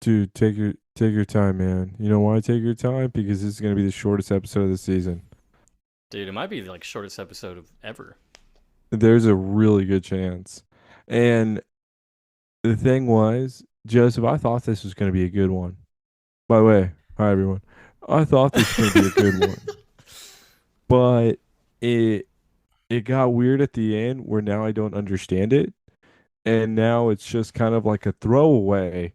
Dude, take your time, man. You know why take your time? Because this is gonna be the shortest episode of the season. Dude, it might be like shortest episode of ever. There's a really good chance. And the thing was, Joseph, I thought this was gonna be a good one. By the way, hi everyone. I thought this was gonna be a good one, but it it got weird at the end where now I don't understand it, and now it's just kind of like a throwaway.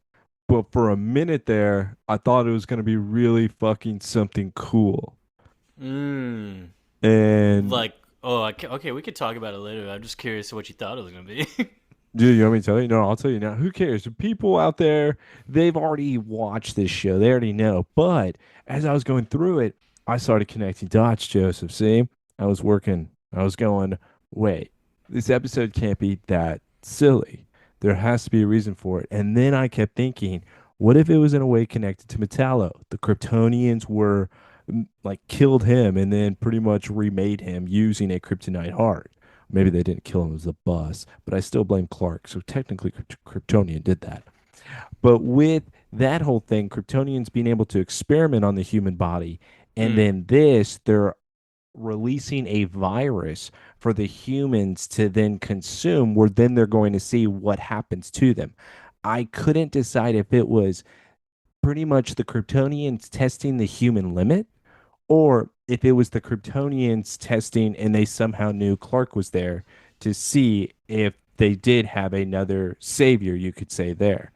But for a minute there, I thought it was gonna be really fucking something cool. Mmm. And Like, okay, we could talk about it later. I'm just curious what you thought it was gonna be. dude, you want me to tell you? No, I'll tell you now. Who cares? The people out there, they've already watched this show. They already know. But as I was going through it, I started connecting dots, Joseph. See, I was working. I was going, wait, this episode can't be that silly. There has to be a reason for it. And then I kept thinking, what if it was in a way connected to Metallo? The Kryptonians were like killed him and then pretty much remade him using a kryptonite heart. Maybe they didn't kill him, it was the bus, but I still blame Clark. So technically, Kryptonian did that. But with that whole thing, Kryptonians being able to experiment on the human body, and mm. then this, they're releasing a virus for the humans to then consume, where then they're going to see what happens to them. I couldn't decide if it was pretty much the Kryptonians testing the human limit or if it was the Kryptonians testing and they somehow knew Clark was there to see if they did have another savior, you could say there.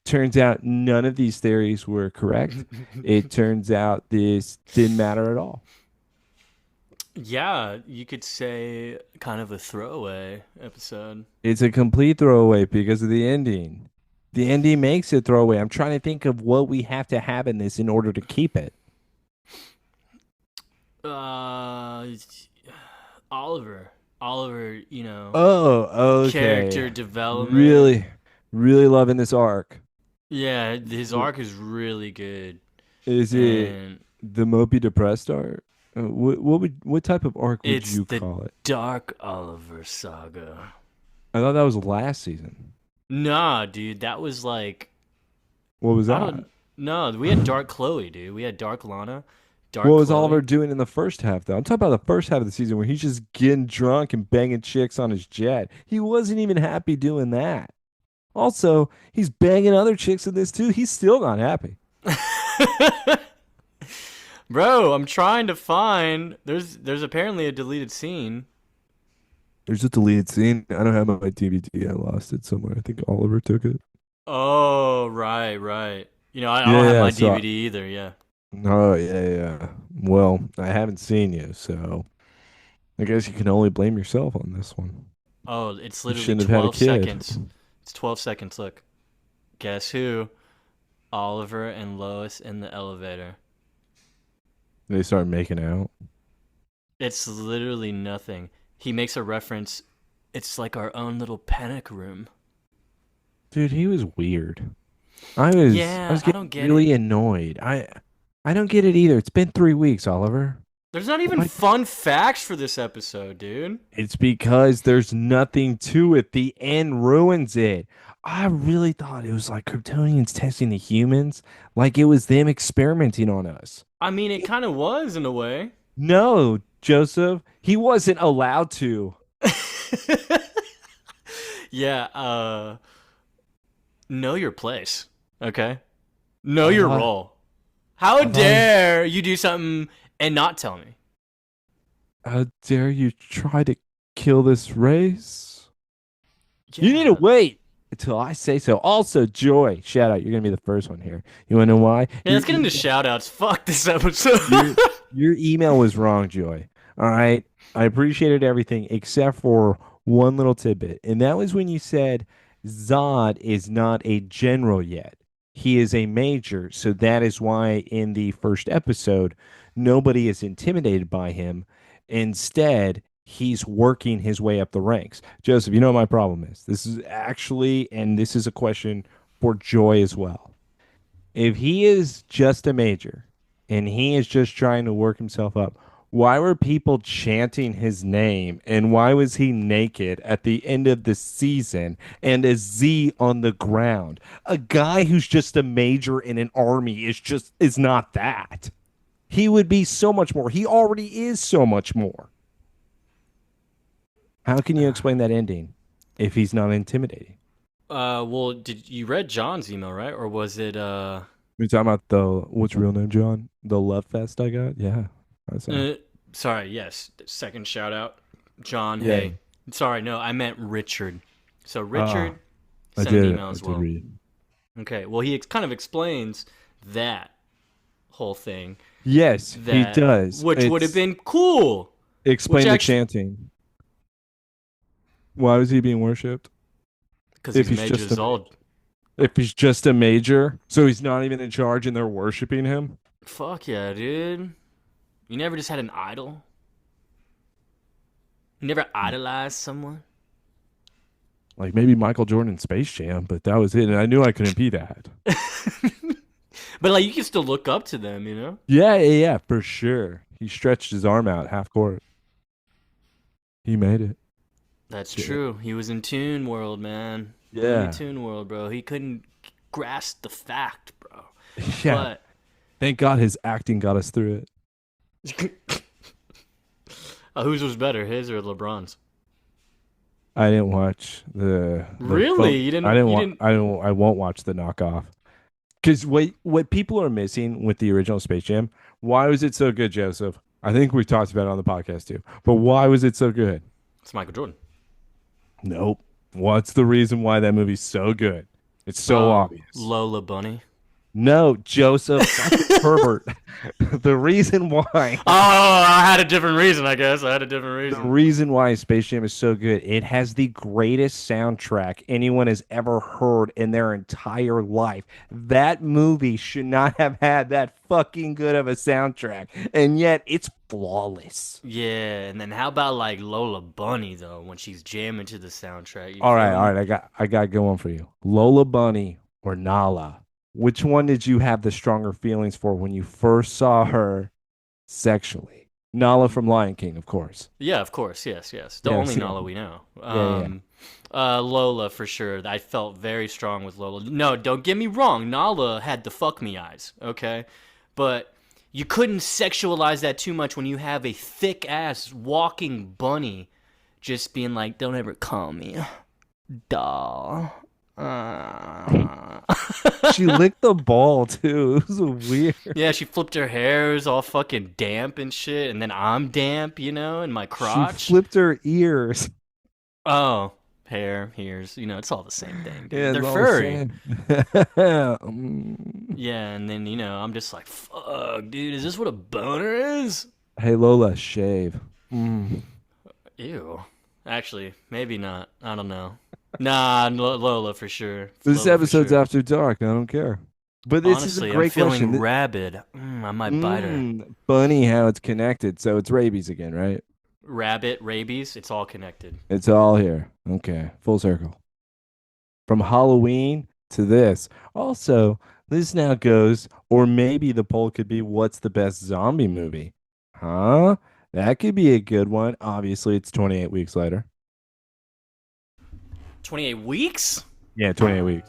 Turns out none of these theories were correct. It turns out this didn't matter at all. Yeah, you could say kind of a throwaway episode. It's a complete throwaway because of the ending. The ending makes it throwaway. I'm trying to think of what we have to have in this in order to keep it. Uh, Oliver. Oliver, Oh, okay. character development. Really, really loving this arc. Yeah, his arc is really good. Is it And the mopey depressed art? What type of arc would it's you the call it? Dark Oliver saga. I thought that was last season. Nah, dude, that was like What was I that? don't no, we had Dark Chloe, dude. We had Dark Lana, What Dark was Oliver Chloe. doing in the first half, though? I'm talking about the first half of the season where he's just getting drunk and banging chicks on his jet. He wasn't even happy doing that. Also, he's banging other chicks in this too. He's still not happy. Bro, I'm trying to find there's apparently a deleted scene. There's a deleted scene. I don't have my DVD. I lost it somewhere. I think Oliver took it. Oh, right, right. I Yeah, don't have yeah. my So, DVD either, yeah. oh yeah, yeah. Well, I haven't seen you, so I guess you can only blame yourself on this one. Oh, it's You literally shouldn't have had a 12 kid. seconds. It's 12 seconds. Look. Guess who? Oliver and Lois in the elevator. They start making out. It's literally nothing. He makes a reference. It's like our own little panic room. Dude, he was weird. I was Yeah, I getting don't get it. really annoyed. I don't get it either. It's been 3 weeks, Oliver. There's not even What? fun facts for this episode, dude. It's because there's nothing to it. The end ruins it. I really thought it was like Kryptonians testing the humans, like it was them experimenting on us. I mean, it kind of was in a way. No, Joseph, he wasn't allowed to. Yeah, know your place, okay? Know I your thought, role. How I thought, dare you do something and not tell me? how dare you try to kill this race? You need to Yeah. wait until I say so. Also, Joy, shout out. You're gonna be the first one here. You wanna know why? Yeah, let's get into shout outs. Fuck this episode. Your your email was wrong, Joy. All right. I appreciated everything except for one little tidbit, and that was when you said Zod is not a general yet. He is a major, so that is why in the first episode nobody is intimidated by him. Instead, he's working his way up the ranks. Joseph, you know what my problem is? This is actually, and this is a question for Joy as well. If he is just a major and he is just trying to work himself up, Why were people chanting his name? And why was he naked at the end of the season and a Z on the ground? A guy who's just a major in an army is not that. He would be so much more. He already is so much more. How can you explain that ending if he's not intimidating? Well, did you read John's email, right? Or was it You're talking about the what's your real name, John? The love fest I got? Yeah. I saw. uh sorry, yes. Second shout out. John, Yeah. hey. Sorry, no, I meant Richard. So Ah, Richard I sent an did. email I as did well. read. Okay, well, he kind of explains that whole thing Yes, he that does. which would have It's been cool, which explain the actually chanting. Why was he being worshipped? because If he's he's just Major's a old. if he's just a major, so he's not even in charge and they're worshiping him. Fuck yeah, dude. You never just had an idol? You never idolized someone? Like maybe Michael Jordan in Space Jam, but that was it. And I knew I couldn't be that. But like you can still look up to them, you know? Yeah, for sure. He stretched his arm out half court. He made it. That's Yeah. true. He was in Toon World, man. Looney Yeah. Toon World, bro. He couldn't grasp the fact, bro. Yeah. But Thank God his acting got us through it. whose was better, his or LeBron's? I didn't watch the Really? You I didn't? didn't You want didn't? I won't watch the knockoff. Because what people are missing with the original Space Jam, why was it so good, Joseph? I think we talked about it on the podcast too. But why was it so good? It's Michael Jordan. Nope. What's the reason why that movie's so good? It's so obvious. Lola Bunny. No, Joseph, that's a pervert. The reason why Oh, I had a different reason, I guess. I had a different the reason. reason why Space Jam is so good, it has the greatest soundtrack anyone has ever heard in their entire life. That movie should not have had that fucking good of a soundtrack, and yet it's flawless. Yeah, and then how about like Lola Bunny though, when she's jamming to the soundtrack? You All feel me? right, I got a good one for you. Lola Bunny or Nala? Which one did you have the stronger feelings for when you first saw her sexually? Nala from Lion King, of course. Yeah, of course. Yes, yes. The Yes, only yeah. Nala we know. Yeah. Lola for sure. I felt very strong with Lola. No, don't get me wrong. Nala had the fuck me eyes, okay? But you couldn't sexualize that too much when you have a thick ass walking bunny just being like, "Don't ever call me doll." She licked the ball too. It was weird. Yeah, she flipped her hair. It was all fucking damp and shit. And then I'm damp, you know, in my She crotch. flipped her ears. Oh, hair, ears. You know, it's all the same thing, dude. Yeah, They're it's all furry. the same. Yeah, and then, you know, I'm just like, fuck, dude, is this what a boner is? Hey Lola, shave. Mm. Ew. Actually, maybe not. I don't know. Nah, Lola for sure. This Lola for episode's sure. after dark. I don't care. But this is a Honestly, I'm great feeling question. rabid. I might bite her. Funny how it's connected. So it's rabies again, right? Rabbit, rabies, it's all connected. It's all here. Okay, full circle. From Halloween to this. Also, this now goes, or maybe the poll could be, what's the best zombie movie? Huh? That could be a good one. Obviously, it's 28 weeks later. 28 weeks? Yeah, 28 weeks.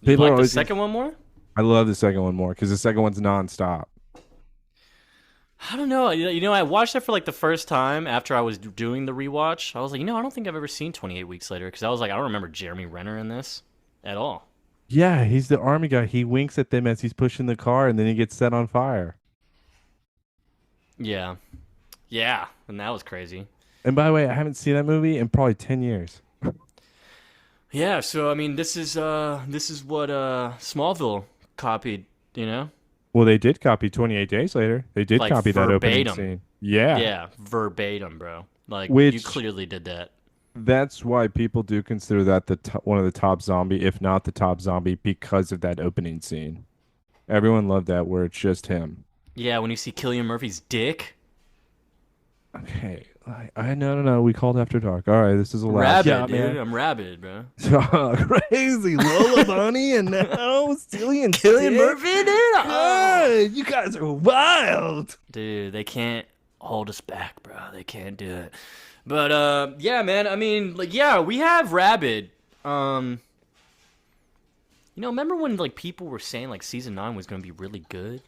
You People are like the always. second one more? I love the second one more because the second one's nonstop. I don't know. I watched it for like the first time after I was doing the rewatch. I was like, I don't think I've ever seen 28 Weeks Later because I was like, I don't remember Jeremy Renner in this at all. Yeah, he's the army guy. He winks at them as he's pushing the car and then he gets set on fire. Yeah. Yeah. And that was crazy. And by the way, I haven't seen that movie in probably 10 years. Yeah. So, I mean, this is what Smallville copied, you know? Well, they did copy 28 Days Later. They did Like copy that opening verbatim. scene. Yeah. Yeah. Verbatim, bro. Like, you Which clearly did that. that's why people do consider that one of the top zombie, if not the top zombie, because of that opening scene. Everyone loved that where it's just him. Yeah. When you see Killian Murphy's dick. Okay. I no. We called after dark. All right, this is a laugh. Rabid, Yeah, dude. man. I'm rabid, bro. Crazy Lola Bunny and now Cillian Killian Stick. Murphy, dude. Oh. God, you guys are wild. Dude, they can't hold us back, bro. They can't do it. But yeah, man. I mean, like, yeah, we have Rabid. Remember when like people were saying like season 9 was gonna be really good?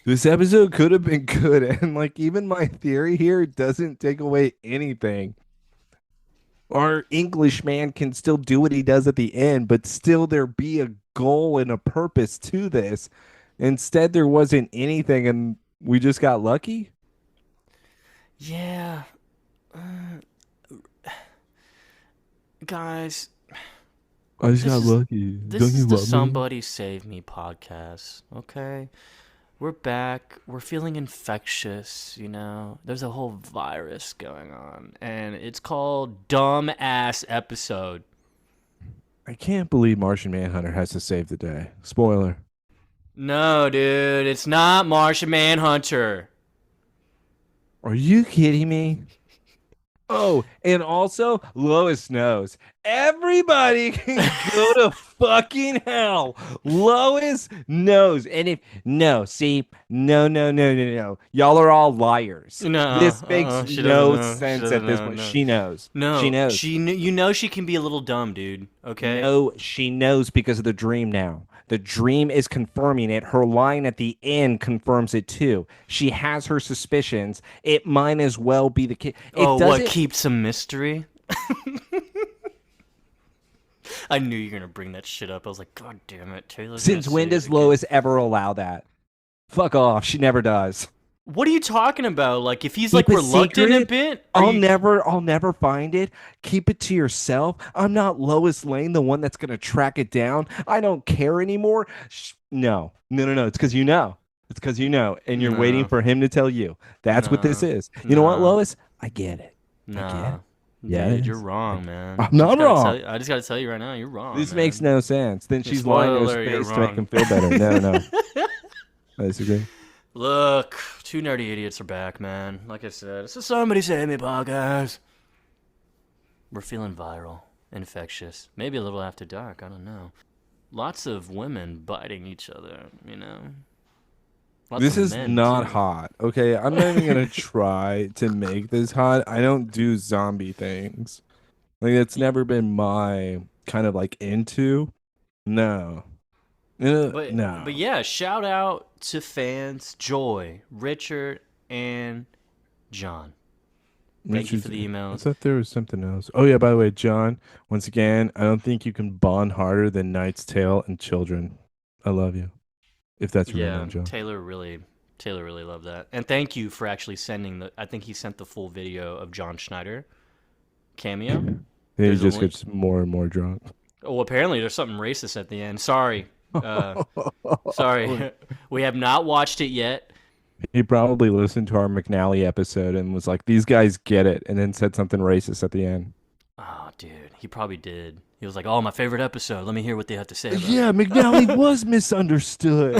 This episode could have been good, and like even my theory here doesn't take away anything. Our English man can still do what he does at the end, but still there be a goal and a purpose to this. Instead, there wasn't anything, and we just got lucky. Yeah, guys, I just this got is lucky. this Don't you is the love me? Somebody Save Me podcast. Okay, we're back. We're feeling infectious. There's a whole virus going on, and it's called Dumb Ass Episode. I can't believe Martian Manhunter has to save the day. Spoiler. No, dude, it's not Martian Manhunter. Are you kidding me? Oh, and also Lois knows. Everybody can go to fucking hell. Lois knows. And if no, see, no. Y'all are all liars. No, This makes she doesn't no know. She sense doesn't at this know, point. no. She knows. No, She knows. she can be a little dumb, dude. Okay. No, she knows because of the dream now. The dream is confirming it. Her line at the end confirms it too. She has her suspicions. It might as well be the kid. What keeps a mystery? I knew you were gonna bring that shit up. I was like, God damn it, Taylor. Since when does Lois ever allow that? Fuck off. She never does. What are you talking about? Like, if he's Keep like a reluctant a secret? bit, I'll never find it. Keep it to yourself. I'm not Lois Lane, the one that's gonna track it down. I don't care anymore. No. It's because you know. It's because you know, and you're waiting for him to tell you. That's what this is. You know what, Lois? I get it. I get it. Yeah, dude, you're wrong, man. I'm not wrong. I just gotta tell you right now, you're wrong. This man. makes no sense. Then she's Spoiler lying to alert, his you're face to make wrong. him feel better. No. I disagree. Look, two nerdy idiots are back, man. Like I said, it's a Somebody Save Me podcast. We're feeling viral, infectious, maybe a little after dark. I don't know. Lots of women biting each other. Lots This of is men, not too. hot. Okay, I'm not even gonna try to make this hot. I don't do zombie things. Like it's never been my kind of like into. No. No. But yeah, shout out to fans Joy, Richard, and John. Thank you for the I emails. thought there was something else. Oh yeah, by the way, John, once again, I don't think you can bond harder than Knight's Tale and children. I love you. If that's your real Yeah, name, John. Taylor really loved that. And thank you for actually sending I think he sent the full video of John Schneider cameo. He There's a just link. gets more and more drunk. Oh, apparently there's something racist at the end. Sorry. Sorry. We have not watched it yet. He probably listened to our McNally episode and was like, "These guys get it," and then said something racist at the end. Oh, dude, he probably did. He was like, "Oh, my favorite episode. Let me hear what they have to say about Yeah, it." McNally was misunderstood.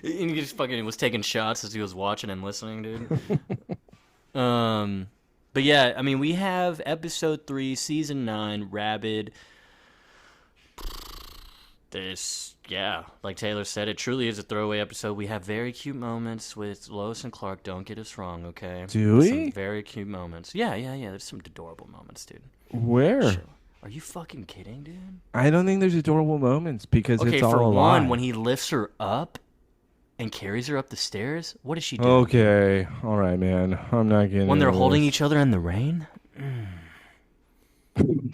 And he just fucking was taking shots as he was watching and listening, dude. But yeah, I mean, we have episode 3, season 9, Rabid. Like Taylor said, it truly is a throwaway episode. We have very cute moments with Lois and Clark. Don't get us wrong, okay? Do we? Some very cute moments. Yeah. There's some adorable moments, dude. Where? Sure. Are you fucking kidding, dude? I don't think there's adorable moments because Okay, it's all for a one, lie. when he lifts her up and carries her up the stairs, what does she do? Okay, all right, man. I'm not getting When they're into holding this. each other in the rain?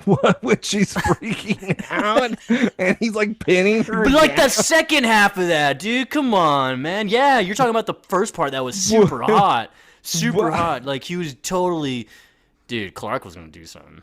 What when she's freaking out and he's like pinning her. But like down? the second half of that, dude, come on, man. Yeah, you're talking about the first part that was super hot. Super What? hot. Like he was totally dude, Clark was gonna do something.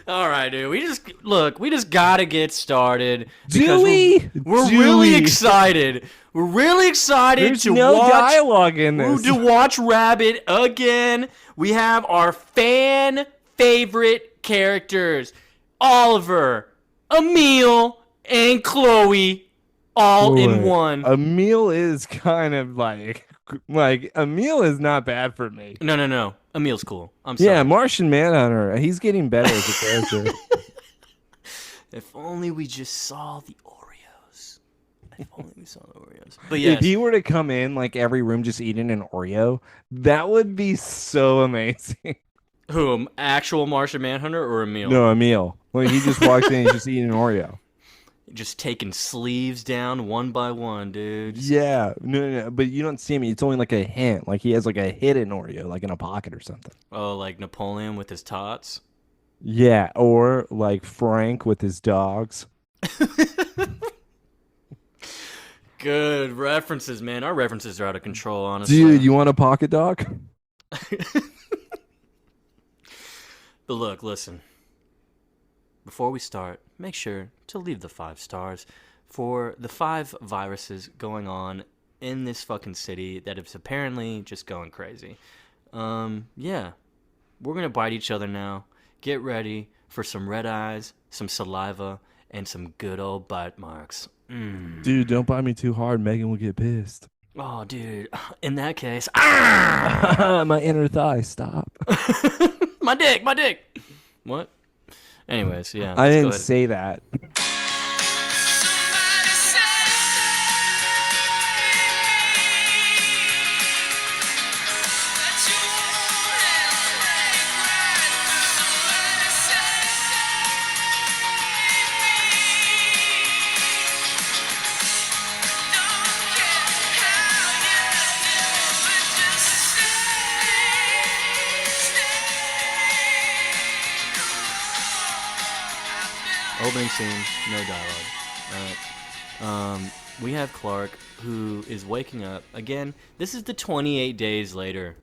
All right, dude. We just gotta get started. Do we? We're Do really we? excited. We're really excited There's to no watch dialogue in this. to watch Rabid again. We have our fan favorite characters: Oliver, Emil, and Chloe, all in Wait, one. Emil is kind of like Emil is not bad for me. No. Emil's cool. I'm sorry. Yeah, Martian Manhunter. He's getting better as a character. If only we just saw the Oreos If only we saw the Oreos. But If yes, he were to come in like every room just eating an Oreo, that would be so amazing. who, actual Martian Manhunter or Emil? No, Emil. When he just walks in, he's just eating an Oreo. Just taking sleeves down one by one, dude. Yeah, no, but you don't see him. It's only like a hint. Like he has like a hidden Oreo, like in a pocket or something. Oh, like Napoleon with his tots. Yeah, or like Frank with his dogs. Good references, man. Our references are out of control, honestly. Dude, you want a pocket dog? But look, listen. Before we start, make sure to leave the 5 stars for the 5 viruses going on in this fucking city that is apparently just going crazy. Yeah. We're gonna bite each other now. Get ready for some red eyes, some saliva, and some good old bite marks. Dude, don't bite me too hard. Megan will get pissed. Oh, dude. In that case, My inner thigh, stop. my dick. What? Anyways, yeah. I let's go didn't ahead. say that. Opening scene, no dialogue. Alright. We have Clark, who is waking up. Again, this is the 28 days later.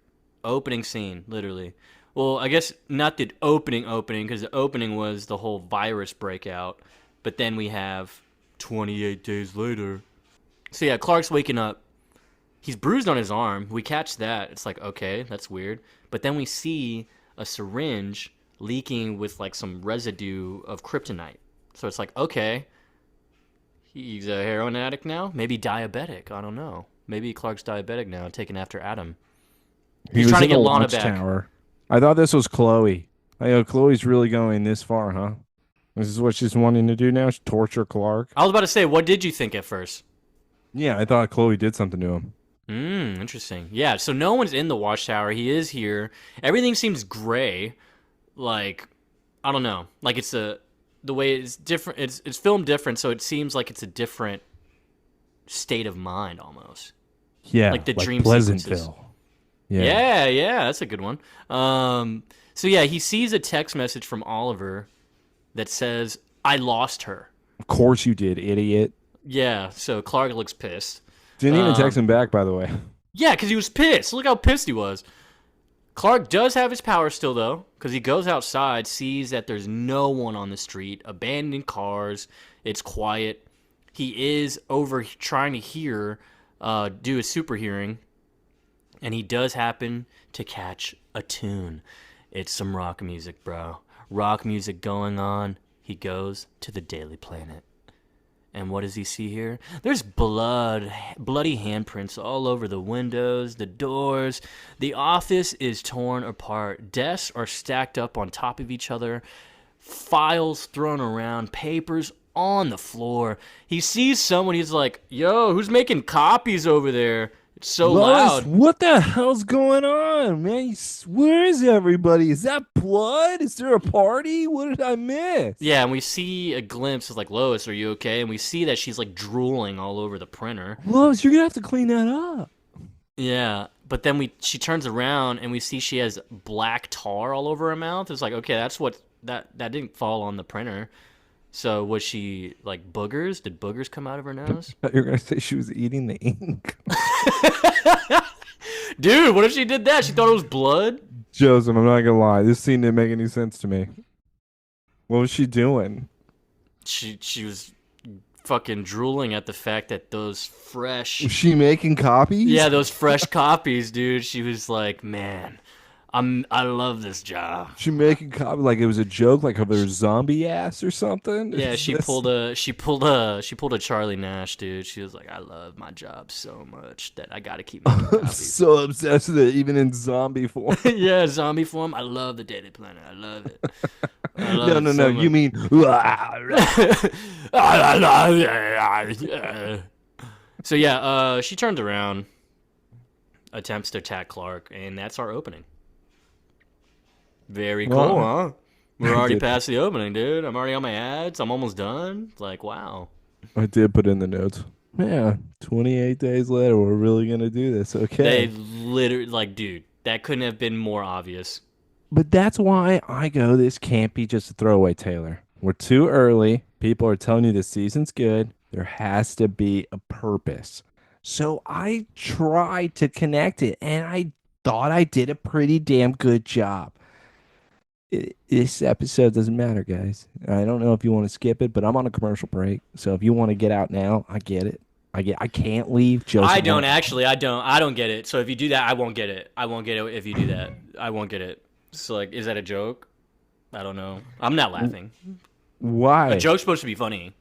Opening scene, literally. Well, I guess not the opening, because the opening was the whole virus breakout. But then we have 28 days later. So yeah, Clark's waking up. He's bruised on his arm. We catch that. It's like, okay, that's weird. But then we see a syringe leaking with like some residue of kryptonite. So it's like, okay, he's a heroin addict now? Maybe diabetic. I don't know. Maybe Clark's diabetic now, taken after Adam. He's trying to get Lana back. Tower. I thought this was Chloe. Chloe's really going this far, huh? This is what she's wanting to do now? Torture Clark? I was about to say, what did you think at first? Yeah, I thought Chloe did something to him. Interesting. Yeah, so no one's in the watchtower. He is here. Everything seems gray. Like, I don't know. Like, it's the way it's different. It's filmed different, so it seems like it's a different state of mind almost. Yeah, like the like dream Pleasantville. sequences. Yeah, That's a good one. So yeah, he sees a text message from Oliver that says, "I lost her." Of course you did, idiot. Yeah, so Clark looks pissed. Didn't even text him back, by the way. Yeah, because he was pissed. Look how pissed he was. Clark does have his power still, though, because he goes outside, sees that there's no one on the street, abandoned cars, it's quiet. He is over trying to do a super hearing, and he does happen to catch a tune. It's some rock music, bro. Rock music going on. He goes to the Daily Planet. And what does he see here? There's bloody handprints all over the windows, the doors. The office is torn apart. Desks are stacked up on top of each other. Files thrown around. Papers on the floor. He sees someone. He's like, yo, who's making copies over there? It's so Lois, loud. what the hell's going on, man? Where is everybody? Is that blood? Is there a party? What did I miss? Yeah, and we see a glimpse of like, Lois, are you okay? And we see that she's like drooling all over the printer. Lois, you're gonna have to clean that up. Yeah, but then she turns around and we see she has black tar all over her mouth. It's like, okay, that's what that didn't fall on the printer. So was she like boogers? Did boogers come out of her nose? You're gonna say she was eating the ink. Dude, what if she did that? She thought it was blood? Joseph, I'm not gonna lie. This scene didn't make any sense to me. What was she doing? She was fucking drooling at the fact that those fresh... Was she making copies? Yeah, those fresh copies, dude. She was like, man, I love this job. She making copies like it was a joke, like of her zombie ass or something. Yeah, she pulled a Charlie Nash, dude. She was like, I love my job so much that I gotta keep making I'm copies. so obsessed with it, even in zombie form. Yeah, zombie form. I love the Daily Planet. I love it. No. You mean? So yeah, she turns around, attempts to attack Clark, and that's our opening. Very cool, Well, huh? We're I already did. past the opening, dude. I'm already on my ads. I'm almost done. Like, wow. I did put in the notes. Yeah, 28 days later, we're really gonna do this. They Okay. literally, like, dude, that couldn't have been more obvious. But that's why I go, this can't be just a throwaway, Taylor. We're too early. People are telling you the season's good. There has to be a purpose. So I tried to connect it, and I thought I did a pretty damn good job. This episode doesn't matter, guys. I don't know if you want to skip it, but I'm on a commercial break. So if you want to get out now, I get it. I can't leave. I Joseph don't won't. actually. I don't get it. So if you do that, I won't get it. I won't get it if you do that. I won't get it. So like, is that a joke? I don't know. I'm not laughing. A Why? joke's supposed to be funny.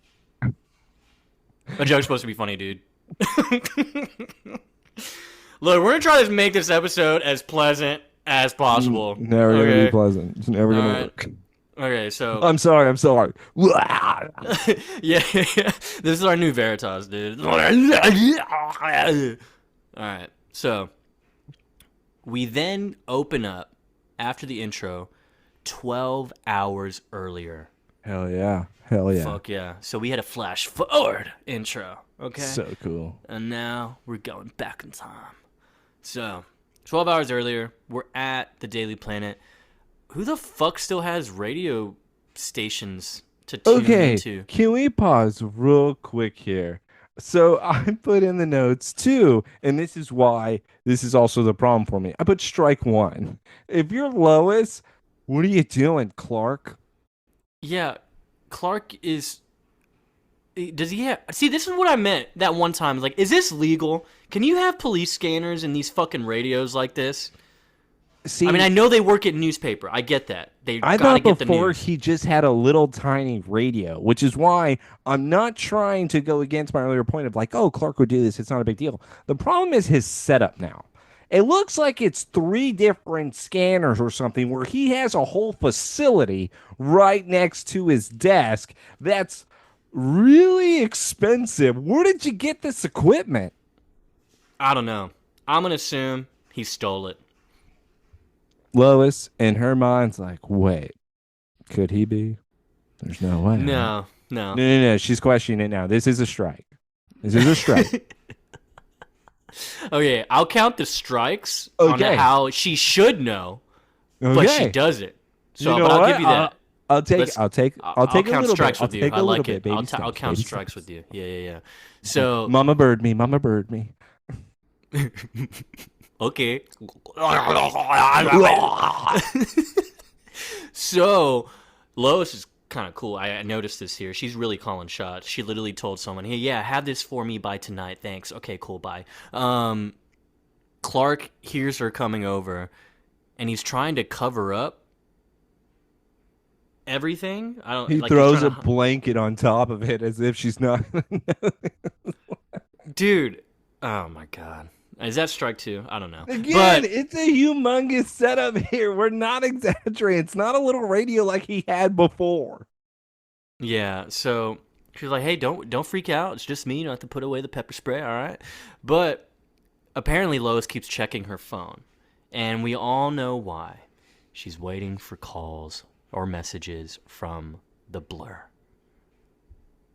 A joke's supposed to be funny, dude. Look, we're gonna try to make this episode as pleasant as possible. Never gonna be Okay. pleasant. It's never All gonna right. work. Okay. So I'm sorry. I'm sorry. yeah, this is our new Veritas, dude. All right. So we then open up after the intro 12 hours earlier. Hell yeah. Hell yeah. Fuck yeah. So we had a flash forward intro. Okay. So cool. And now we're going back in time. So 12 hours earlier, we're at the Daily Planet. Who the fuck still has radio stations to tune Okay. into? Can we pause real quick here? So I put in the notes too, and this is why this is also the problem for me. I put strike one. If you're Lois, what are you doing, Clark? Yeah, Clark is. Does he have? See, this is what I meant that one time. Like, is this legal? Can you have police scanners in these fucking radios like this? I mean, See, I know they work at newspaper. I get that. They I gotta thought get the before news. he just had a little tiny radio, which is why I'm not trying to go against my earlier point of like, oh, Clark would do this. It's not a big deal. The problem is his setup now. It looks like it's three different scanners or something where he has a whole facility right next to his desk that's really expensive. Where did you get this equipment? I don't know. I'm gonna assume he stole it. Lois, in her mind's like, wait, could he be? There's no way, right? No, no. No. She's questioning it now. This is a strike. This is a strike. Okay, I'll count the strikes on Okay. how she should know, but she Okay. doesn't. You So, know but I'll what? give you that. I'll take. Let's. I'll take. I'll I'll take a count little bit. strikes I'll with you. take I a little like bit. it. Baby I'll steps. count Baby strikes steps. with you. Yeah, yeah, yeah. So Mama bird me. Mama bird me. okay. So Lois is kind of cool. I noticed this here. She's really calling shots. She literally told someone, "Hey, yeah, have this for me by tonight. Thanks. Okay, cool. Bye." Clark hears her coming over, and he's trying to cover up everything. I don't He like. He's throws a trying to, blanket on top of it as if she's not. dude. Oh my god. Is that strike two? I don't know. Again, But it's a humongous setup here. We're not exaggerating. It's not a little radio like he had before. yeah, so she's like, "Hey, don't freak out. It's just me. You don't have to put away the pepper spray, all right?" But apparently Lois keeps checking her phone, and we all know why. She's waiting for calls or messages from the Blur,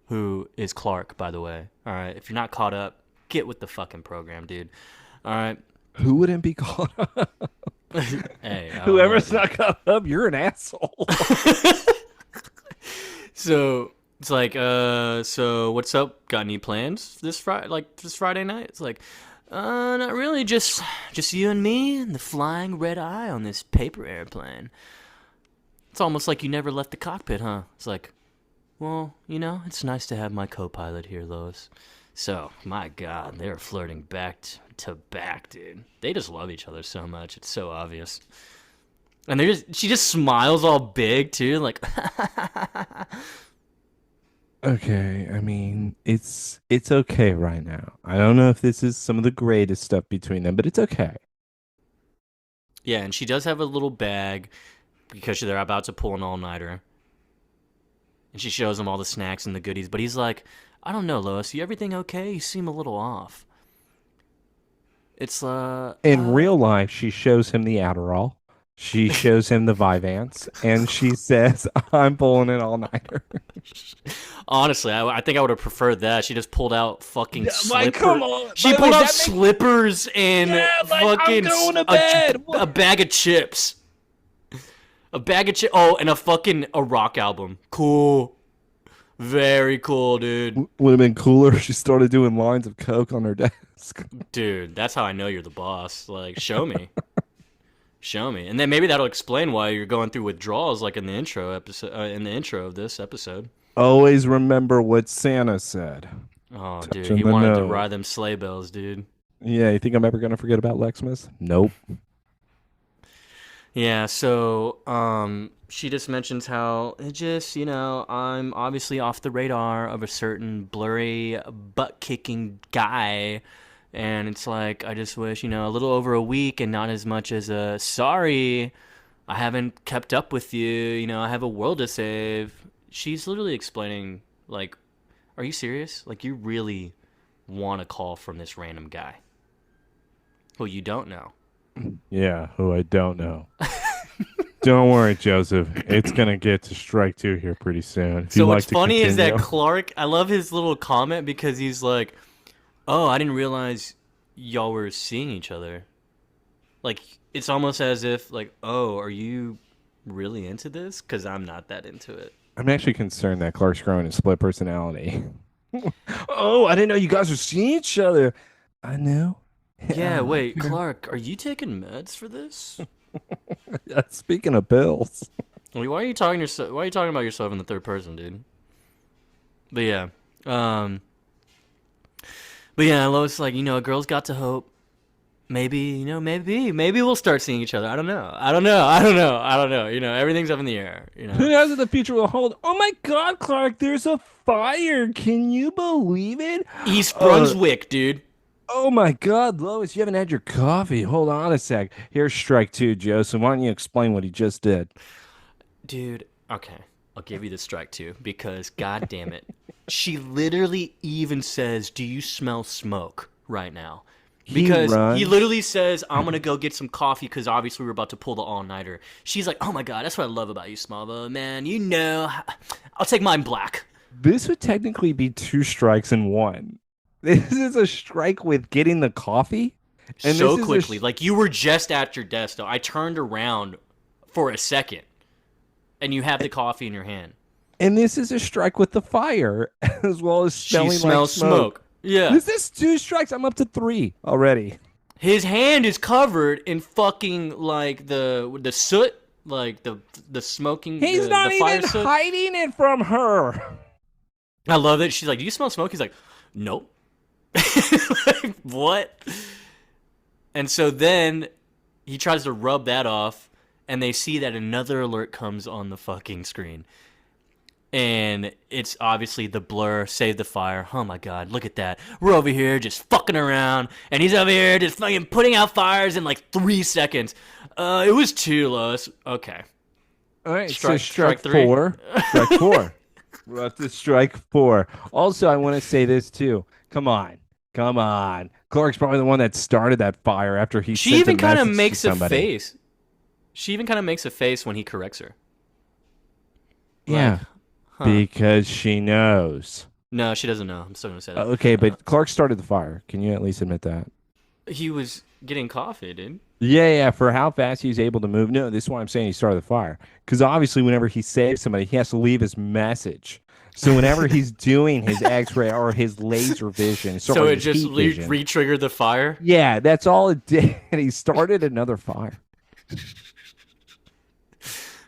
who is Clark, by the way. All right, if you're not caught up, get with the fucking program, dude. All right. Who wouldn't be caught up? Hey, Whoever's look. not caught up, you're an asshole. So it's like, so what's up? Got any plans this Friday? Like this Friday night? It's like, not really. Just you and me and the flying red eye on this paper airplane. It's almost like you never left the cockpit, huh? It's like, well, it's nice to have my co-pilot here, Lois. So, my God, they're flirting back to back, dude. They just love each other so much. It's so obvious. And she just smiles all big too, like. Okay, I mean, it's okay right now. I don't know if this is some of the greatest stuff between them, but it's okay. Yeah, and she does have a little bag because they're about to pull an all-nighter. And she shows him all the snacks and the goodies, but he's like, I don't know, Lois, you everything okay? You seem a little off. It's In real life, she shows him the Adderall. She shows him the Vyvanse, and she says, "I'm pulling an all-nighter." honestly, I think I would have preferred that. She just pulled out fucking Like, slippers. come on. She By the way, pulled out that makes slippers and yeah, like I'm fucking going to bed. a bag of chips. A bag of chips. Oh, and a rock album. Cool. Very cool, dude. Would have been cooler if she started doing lines of coke on her desk. Dude, that's how I know you're the boss. Like, show me. Show me. And then maybe that'll explain why you're going through withdrawals like in the intro episode in the intro of this episode. Always remember what Santa said. Oh, dude, Touching he the wanted to nose. ride them sleigh bells, dude. Yeah, you think I'm ever gonna forget about Lexmas? Nope. Yeah, so she just mentions how it just, I'm obviously off the radar of a certain blurry butt kicking guy. And it's like, I just wish, a little over a week and not as much as a sorry, I haven't kept up with you. I have a world to save. She's literally explaining, like, are you serious? Like, you really want a call from this random guy who you don't know. Yeah, who I don't know. Don't worry, Joseph. It's gonna get to strike two here pretty soon. If So you what's like to funny is that continue. Clark, I love his little comment because he's like, oh, I didn't realize y'all were seeing each other. Like, it's almost as if, like, oh, are you really into this? Because I'm not that into it. I'm actually concerned that Clark's growing a split personality. Oh, I didn't know you guys were seeing each other. I know. Yeah, wait, Clark, are you taking meds for this? Speaking of pills. Why are you talking about yourself in the third person, dude? But yeah, Lois is like, a girl's got to hope. Maybe, maybe we'll start seeing each other. I don't know. Everything's up in the air. Who knows if the future will hold? Oh my God, Clark, there's a fire. Can you believe it? East Brunswick, dude. Oh my God, Lois, you haven't had your coffee. Hold on a sec. Here's strike two, Joseph. Why don't you explain what he just did? Dude, okay. I'll give you the strike too because god damn it. She literally even says, "Do you smell smoke right now?" Because he literally says, "I'm going to go get some coffee because obviously we're about to pull the all-nighter." She's like, "Oh my God, that's what I love about you, Smallville, man. I'll take mine black." This would technically be two strikes in one. This is a strike with getting the coffee. And so this is quickly. Like, you were just at your desk, though. I turned around for a second, and you have the coffee in your hand. And this is a strike with the fire, as well as smelling She smells like smoke. Yeah. This is two strikes. I'm up to three already. His hand is covered in fucking, like, the soot, like, the smoking, He's not the fire even soot. hiding it from her. I love it. She's like, "Do you smell smoke?" He's like, "Nope." Like, what? And so then he tries to rub that off, and they see that another alert comes on the fucking screen. And it's obviously the blur, save the fire. Oh my God, look at that. We're over here just fucking around, and he's over here just fucking putting out fires in like 3 seconds. It was 2, Lois. Okay. All right, Strike strike 3. 4. Strike 4. We're up to strike 4. Also, I want to say this too. Come on. Clark's probably the one that started that fire after he She sent even a kind of message to makes a somebody. face. She even kind of makes a face when he corrects her. Yeah, Like, huh. because she knows. No, she doesn't know. I'm still going to say that. Okay, but Clark started the fire. Can you at least admit that? He was getting coffee, dude. Yeah, for how fast he's able to move. No, this is why I'm saying he started the fire. Because obviously, whenever he saves somebody, he has to leave his message. So whenever he's doing his X-ray or his laser vision, So it his just heat vision, re-triggered the fire? yeah, that's all it did. He started another fire.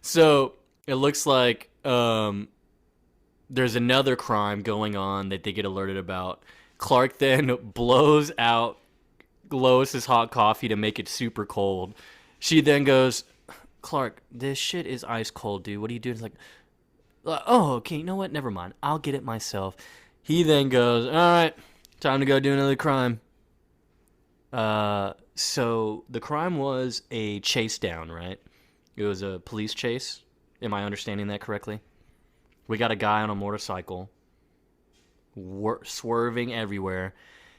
So it looks like there's another crime going on that they get alerted about. Clark then blows out Lois's hot coffee to make it super cold. She then goes, "Clark, this shit is ice cold, dude. What are you doing?" It's like, "Oh, okay, you know what? Never mind. I'll get it myself." He then goes, "All right, time to go do another crime." So the crime was a chase down, right? It was a police chase. Am I understanding that correctly? We got a guy on a motorcycle swerving everywhere.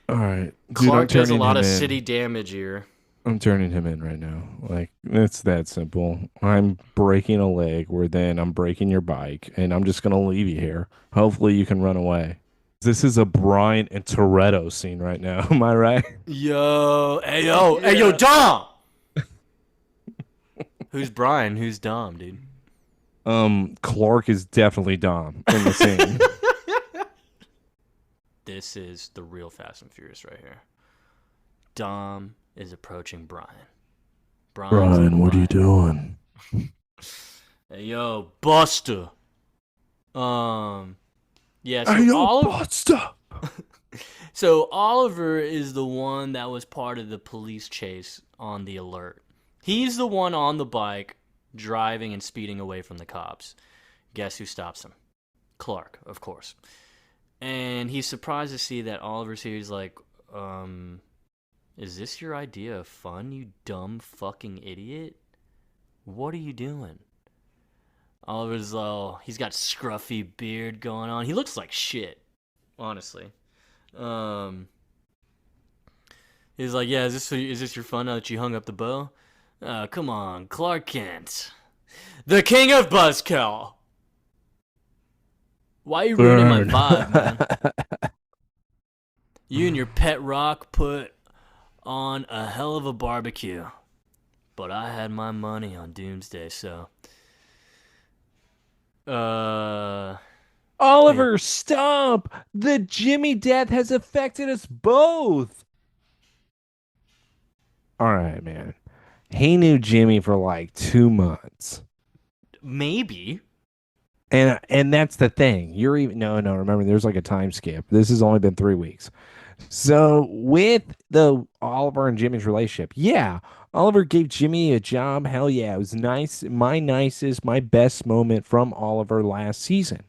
All right, dude, I'm Clark does a turning lot him of in. city damage here. I'm turning him in right now. Like, it's that simple. I'm breaking a leg, where then I'm breaking your bike, and I'm just gonna leave you here. Hopefully, you can run away. This is a Brian and Toretto scene right now. Am I right? Hey yo, Yeah. Dom. Who's Brian? Who's Dom, dude? Clark is definitely Dom in the scene. This is the real Fast and Furious right here. Dom is approaching Brian. Brian's Brian, what are you Brian. doing? Hey yo, Buster. Yeah. Hey, yo, Buster. So Oliver is the one that was part of the police chase on the alert. He's the one on the bike driving and speeding away from the cops. Guess who stops him? Clark, of course. And he's surprised to see that Oliver's here. He's like, is this your idea of fun, you dumb fucking idiot? What are you doing? Oliver's he's got scruffy beard going on. He looks like shit, honestly. He's like, yeah, is this your fun now that you hung up the bow? Come on, Clark Kent, the king of Buzzkill. Why are you ruining my vibe, man? You and your pet rock put on a hell of a barbecue, but I had my money on Doomsday, so. Oliver, stop! The Jimmy death has affected us both. All right, man. He knew Jimmy for like 2 months. Maybe. And that's the thing. You're even no, remember there's like a time skip. This has only been 3 weeks. So with the Oliver and Jimmy's relationship, yeah, Oliver gave Jimmy a job. Hell yeah, it was nice. My best moment from Oliver last season.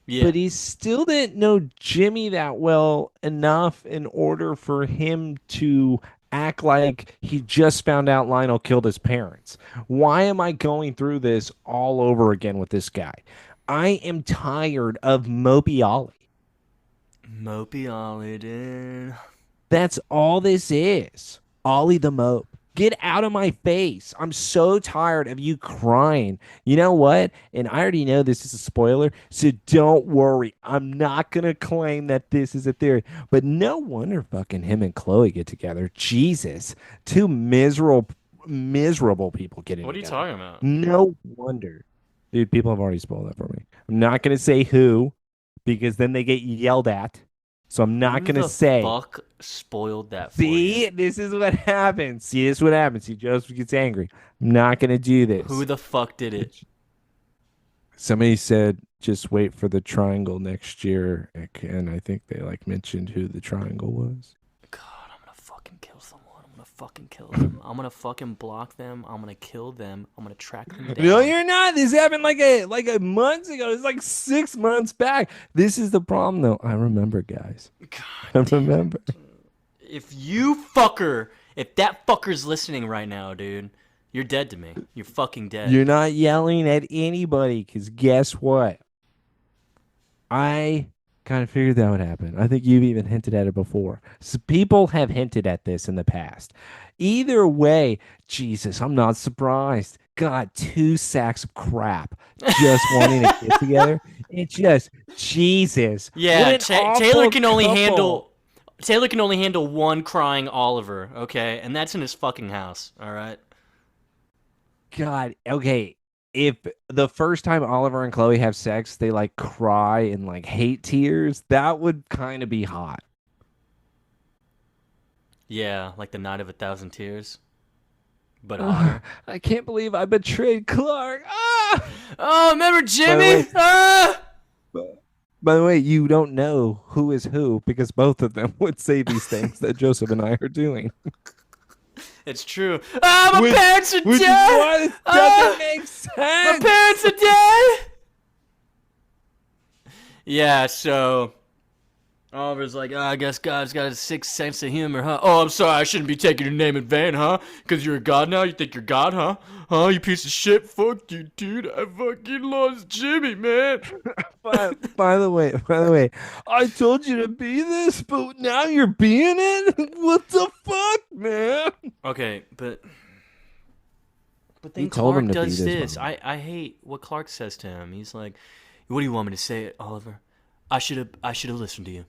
Yeah. But he still didn't know Jimmy that well enough in order for him to act like he just found out Lionel killed his parents. Why am I going through this all over again with this guy? I am tired of Mopey Ollie. Mopey Ollie, dude. That's all this is. Ollie the Mope. Get out of my face. I'm so tired of you crying. You know what? And I already know this is a spoiler, so don't worry. I'm not going to claim that this is a theory. But no wonder fucking him and Chloe get together. Jesus. Two miserable people getting What are you together. talking about? No wonder. Dude, people have already spoiled that for me. I'm not going to say who because then they get yelled at. So I'm not going to say. Who the fuck spoiled that for See, you? this is what happens. See, this is what happens. See, Joseph gets angry. I'm not going to do this. Who the fuck did it? Somebody said, just wait for the triangle next year. And I think they like mentioned who the triangle was. God, I'm going to fucking kill someone. I'm going to fucking kill them. I'm going to fucking block them. I'm going to kill them. I'm going to track them down. No, you're not. This happened like a month ago. It's like 6 months back. This is the problem, though. I remember, guys. God, I remember. If that fucker's listening right now, dude, you're dead to me. You're fucking dead. You're not yelling at anybody because guess what? I kind of figured that would happen. I think you've even hinted at it before. So people have hinted at this in the past. Either way, Jesus, I'm not surprised. God, 2 sacks of crap just wanting to get together. It's just, Jesus. Yeah, Taylor can only couple. handle one crying Oliver, okay? And that's in his fucking house, all right? God, okay. If the first time Oliver and Chloe have sex, they like cry and like hate tears, that would kind of be hot. Yeah, like the Night of 1,000 Tears. But hotter. I can't believe I betrayed Clark. Ah! Oh, remember Jimmy? By the way, you don't know who is who because both of them would say these things that Joseph and I are doing. It's true. My parents are dead. Which is why it doesn't make sense. My parents are dead. Yeah, so Oliver's like, I guess God's got a sixth sense of humor, huh? Oh, I'm sorry, I shouldn't be taking your name in vain, huh? Because you're a god now? You think you're God, huh? Huh, you piece of shit? Fuck you, dude. I fucking lost Jimmy, man. By the way, I told you to be this, but now you're being it. What the fuck, man? Okay, but He then told him Clark to be does this, this. mom. I hate what Clark says to him. He's like, what do you want me to say, Oliver? I should have listened to you.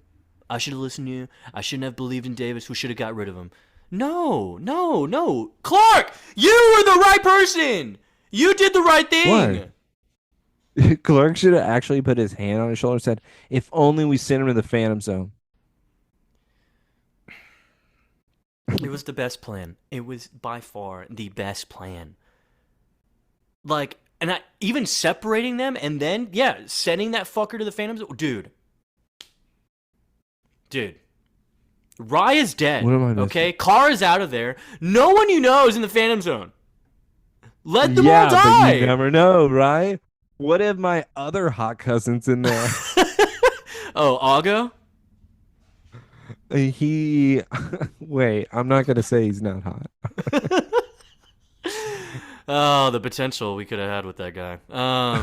I should have listened to you. I shouldn't have believed in Davis. We should have got rid of him. No, no, no. Clark, you were the right person. You did the right What? thing. Clark should have actually put his hand on his shoulder and said, "If only we sent him to the Phantom Zone." It was the best plan. It was by far the best plan. Like, and I even separating them and then, yeah, sending that fucker to the Phantoms. Dude. Rye is dead. What am I missing? Okay, Carr is out of there. No one you know is in the Phantom Zone. Let them all Yeah, but you die. never know, right? What if my other hot cousin's in there? Oh, Augo? He, wait, I'm not gonna say he's not hot. Oh, the potential we could have had with that guy.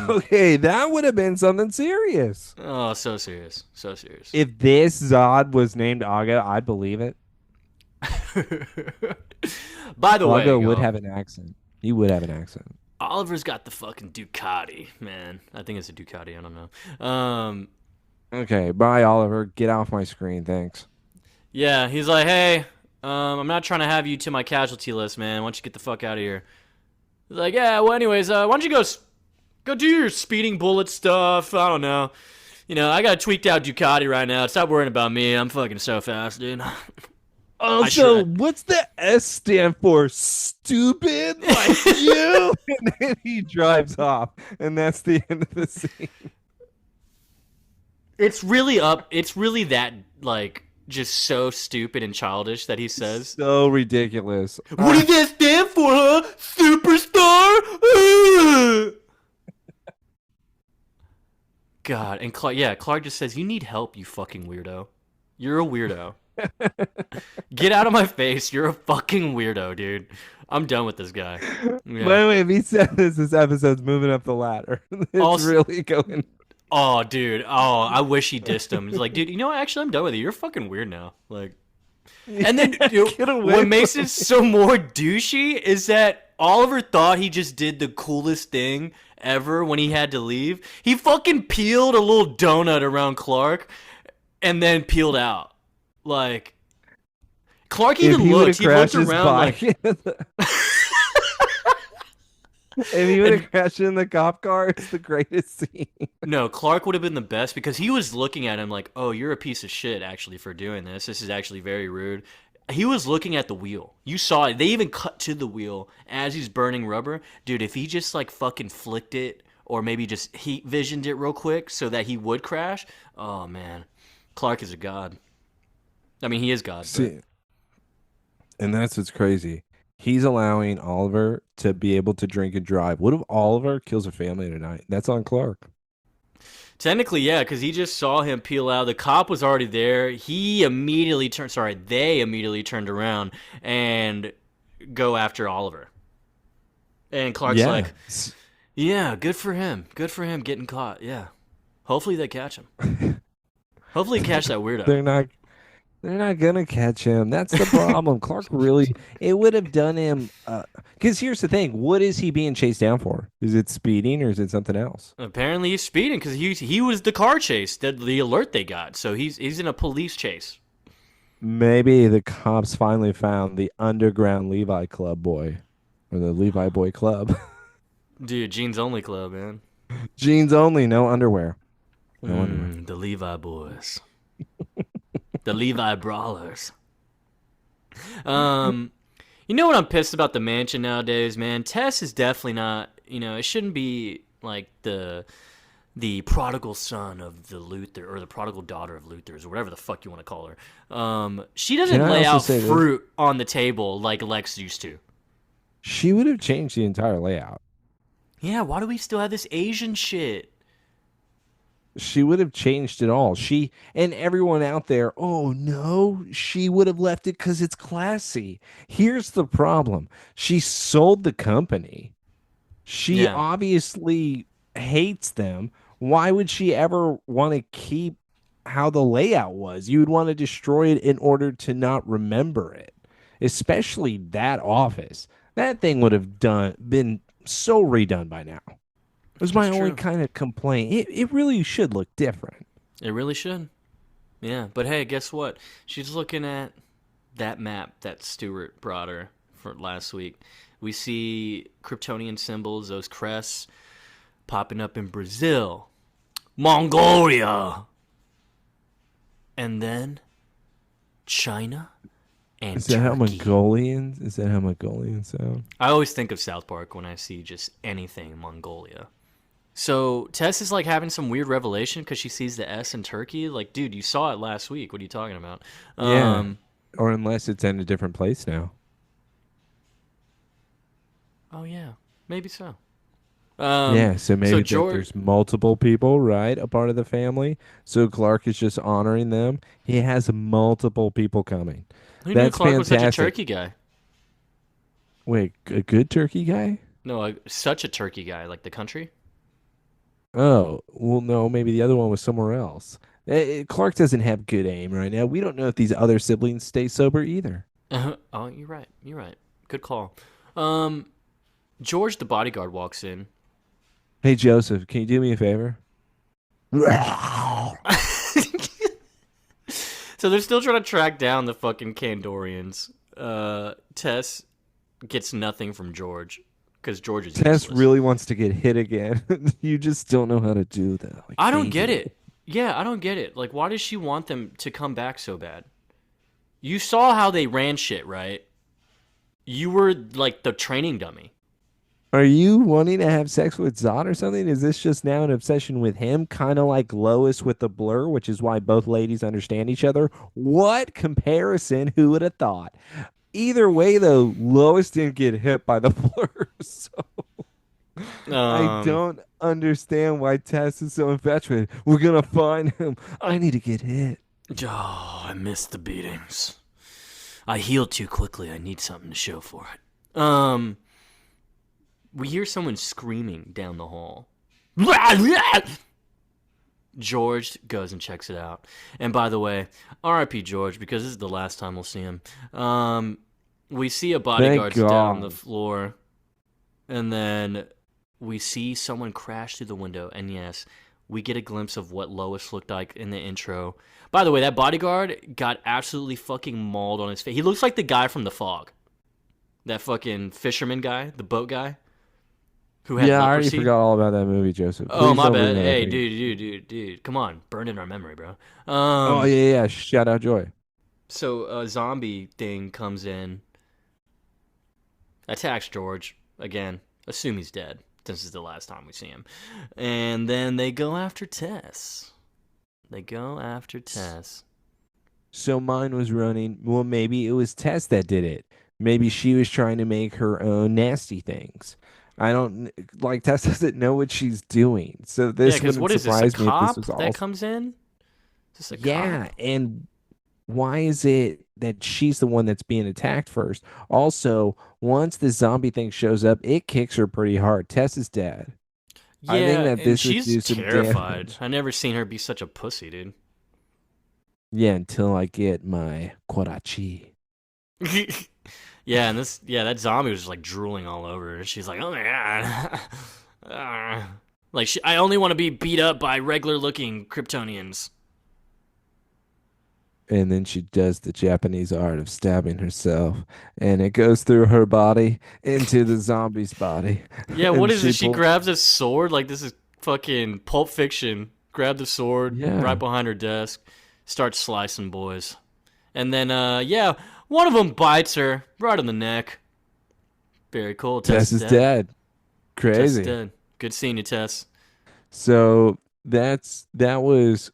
Okay, that would have been something serious. Oh, so serious, so serious. If this Zod was named Aga, I'd believe it. By the way, Aga would y'all, have an accent. He would have an accent. Oliver's got the fucking Ducati, man. I think it's a Ducati. I don't know. Okay, bye, Oliver. Get off my screen, thanks. Yeah, he's like, hey, I'm not trying to have you to my casualty list, man. Why don't you get the fuck out of here? He's like, yeah, well, anyways, why don't you go do your speeding bullet stuff? I don't know. You know, I got a tweaked out Ducati right now. Stop worrying about me. I'm fucking so fast, dude. Also, what's the S stand for? Stupid like you. And then he drives off, and that's the end of the scene. It's really that, like, just so stupid and childish that he says. So ridiculous. What does that stand for, huh? Superstar? God, and Clark just says, you need help, you fucking weirdo. You're a weirdo. Get out of my face. You're a fucking weirdo, dude. I'm done with this guy. Yeah. By the way, if he said this episode's moving up the ladder. It's Also, really going. oh, dude. Oh, I wish he dissed him. He's like, dude, you know what? Actually, I'm done with you. You're fucking weird now. Like, and then dude, Get away what from makes me. it so more douchey is that Oliver thought he just did the coolest thing ever when he had to leave. He fucking peeled a little donut around Clark and then peeled out. Like, Clark If even he would have looked. He looked crashed his around bike, like. if he would have crashed in the cop car, it's the greatest scene. No, Clark would have been the best because he was looking at him like, oh, you're a piece of shit actually for doing this. This is actually very rude. He was looking at the wheel. You saw it. They even cut to the wheel as he's burning rubber. Dude, if he just like fucking flicked it or maybe just heat visioned it real quick so that he would crash, oh man. Clark is a god. I mean, he is God. See, and that's what's crazy. He's allowing Oliver to be able to drink and drive. What if Oliver kills a family tonight? That's on Clark. Technically, yeah, because he just saw him peel out. The cop was already there. They immediately turned around and go after Oliver. And Clark's like, yeah, good for him. Good for him getting caught. Yeah. Hopefully they catch him. Hopefully catch that weirdo. They're not gonna catch him. That's the problem. Clark really, it would have done him. Because here's the thing: what is he being chased down for? Is it speeding or is it something else? Apparently he's speeding because he was the car chase, the alert they got. So he's in a police chase. Maybe the cops finally found the underground Levi Club boy, or the Levi Boy Club. Dude, jeans only club, man. Jeans only, no underwear. No underwear. The Levi boys. The Levi Brawlers. You know what I'm pissed about the mansion nowadays, man? Tess is definitely not, it shouldn't be like the prodigal son of the Luther, or the prodigal daughter of Luther's, or whatever the fuck you want to call her. She doesn't lay out fruit on the table like Lex used to. She would have changed the entire layout. Yeah, why do we still have this Asian shit? She would have changed it all. She and everyone out there, oh no, she would have left it because it's classy. Here's the problem. She sold the company. She Yeah, obviously hates them. Why would she ever want to keep how the layout was? You would want to destroy it in order to not remember it, especially that office. That thing would have been so redone by now. It was my that's only true. kind of complaint. It really should look different. It really should. Yeah, but hey, guess what? She's looking at that map that Stuart brought her for last week. We see Kryptonian symbols, those crests, popping up in Brazil, Mongolia, and then China and Turkey. Is that how Mongolians sound? I always think of South Park when I see just anything Mongolia. So Tess is like having some weird revelation because she sees the S in Turkey. Like, dude, you saw it last week. What are you talking about? Yeah. Um, Or unless it's in a different place now. oh yeah, maybe so. Yeah, so So maybe that George, there's multiple people, right? A part of the family. So Clark is just honoring them. He has multiple people coming. who knew That's Clark was such a fantastic. turkey guy? Wait, a good turkey guy? No, such a turkey guy, like the country. Oh, well, no, maybe the other one was somewhere else. Clark doesn't have good aim right now. We don't know if these other siblings stay sober either. Oh, you're right. You're right. Good call. Um, George, the bodyguard, walks in. Hey, Joseph, can you do me a favor? So they're still trying to track down the fucking Kandorians. Tess gets nothing from George because George is Tess useless. really wants to get hit again. You just don't know how to do that. Like I don't they get do. it. Yeah, I don't get it. Like, why does she want them to come back so bad? You saw how they ran shit, right? You were like the training dummy. Are you wanting to have sex with Zod or something? Is this just now an obsession with him? Kind of like Lois with the blur, which is why both ladies understand each other. What comparison? Who would have thought? Either way, though, Lois didn't get hit by the blur. So I Um, don't understand why Tess is so infatuated. We're going to find him. I need to get hit. oh, I missed the beatings. I healed too quickly. I need something to show for it. We hear someone screaming down the hall. George goes and checks it out. And by the way, R.I.P. George, because this is the last time we'll see him. We see a Thank bodyguard's down on the God. floor, and then we see someone crash through the window. And yes, we get a glimpse of what Lois looked like in the intro. By the way, that bodyguard got absolutely fucking mauled on his face. He looks like the guy from The Fog. That fucking fisherman guy, the boat guy, who had Yeah, I already leprosy. forgot all about that movie, Joseph. Oh, Please my don't bring bad. that up Hey, again. dude. Come on. Burned in our memory, bro. Oh, yeah, yeah. Shout out Joy. So a zombie thing comes in, attacks George. Again, assume he's dead. This is the last time we see him. And then they go after Tess. They go after Tess. So mine was running. Well, maybe it was Tess that did it. Maybe she was trying to make her own nasty things. I don't like Tess doesn't know what she's doing. So Yeah, this because wouldn't what is this? A surprise me if this cop was that all. comes in? Is this a Yeah, cop? and why is it that she's the one that's being attacked first? Also, once the zombie thing shows up, it kicks her pretty hard. Tess is dead. I think Yeah, that and this would she's do some terrified. damage. I never seen her be such a pussy, dude. Yeah, until I get my Quarachi. Yeah, and that zombie was just like drooling all over her. She's like, oh my god. Like, I only want to be beat up by regular looking Kryptonians. And then she does the Japanese art of stabbing herself, and it goes through her body into the zombie's body. Yeah, what And is she this? She pulls, grabs a sword. Like, this is fucking Pulp Fiction. Grab the sword right yeah, behind her desk, starts slicing boys. And then, yeah, one of them bites her right on the neck. Very cool. Tess Tess is is dead. dead. Tess is Crazy. dead. Good seeing you, Tess. So that was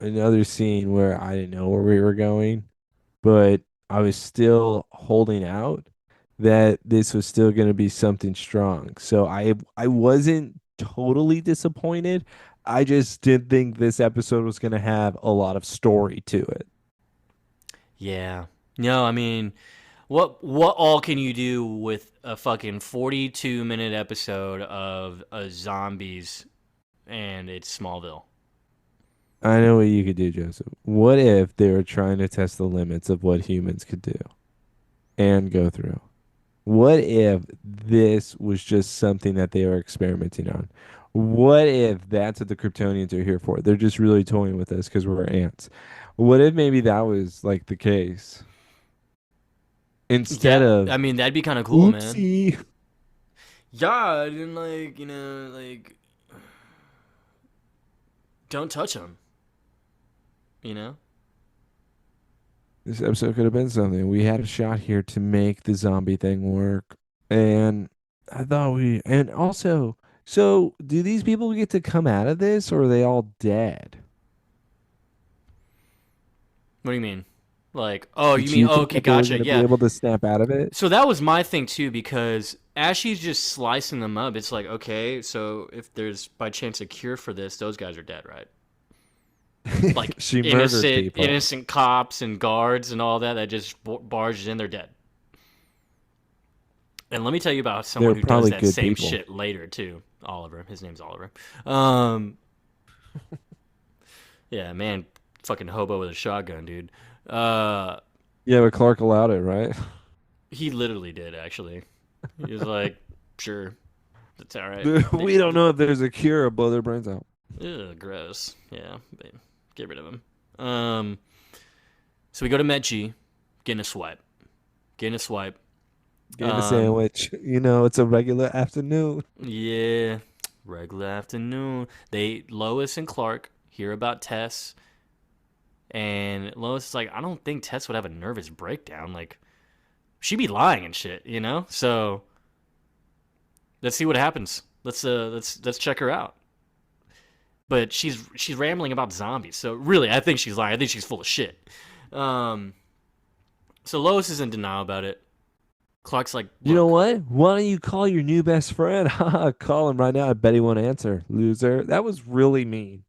another scene where I didn't know where we were going, but I was still holding out that this was still going to be something strong. So I wasn't totally disappointed. I just didn't think this episode was going to have a lot of story to it. Yeah. No, I mean, what all can you do with a fucking 42-minute episode of zombies and it's Smallville? I know what you could do, Joseph. What if they were trying to test the limits of what humans could do and go through? What if this was just something that they were experimenting on? What if that's what the Kryptonians are here for? They're just really toying with us because we're ants. What if maybe that was like the case instead Yeah, of I mean that'd be kind of cool, man. oopsie? Yeah, and don't touch them. You know. This episode could have been something. We had a shot here to make the zombie thing work. And I thought and also, so do these people get to come out of this or are they all dead? What do you mean? Like, oh, you Did mean you oh, think okay, that they were gotcha, going to be yeah. able to snap out of it? So that was my thing too, because as she's just slicing them up, it's like, okay, so if there's by chance a cure for this, those guys are dead, right? Like She murdered people. innocent cops and guards and all that just barged in, they're dead. And let me tell you about someone They're who does probably that good same people. shit later too. Oliver, his name's Oliver. Um, yeah, man, fucking hobo with a shotgun, dude. Yeah, but Clark allowed it, right? He literally did actually. He was like, sure, that's all right. We don't know if there's a cure or blow their brains out. Ugh, gross. Yeah, get rid of him. So we go to Met G, getting a swipe. Getting a swipe. Getting a sandwich. You know, it's a regular afternoon. Yeah, regular afternoon. Lois and Clark hear about Tess, and Lois is like, I don't think Tess would have a nervous breakdown. Like, she'd be lying and shit, you know? So let's see what happens. Let's check her out. But she's rambling about zombies. So really, I think she's lying. I think she's full of shit. So Lois is in denial about it. Clark's like, You know look, what? Why don't you call your new best friend? Call him right now. I bet he won't answer. Loser. That was really mean.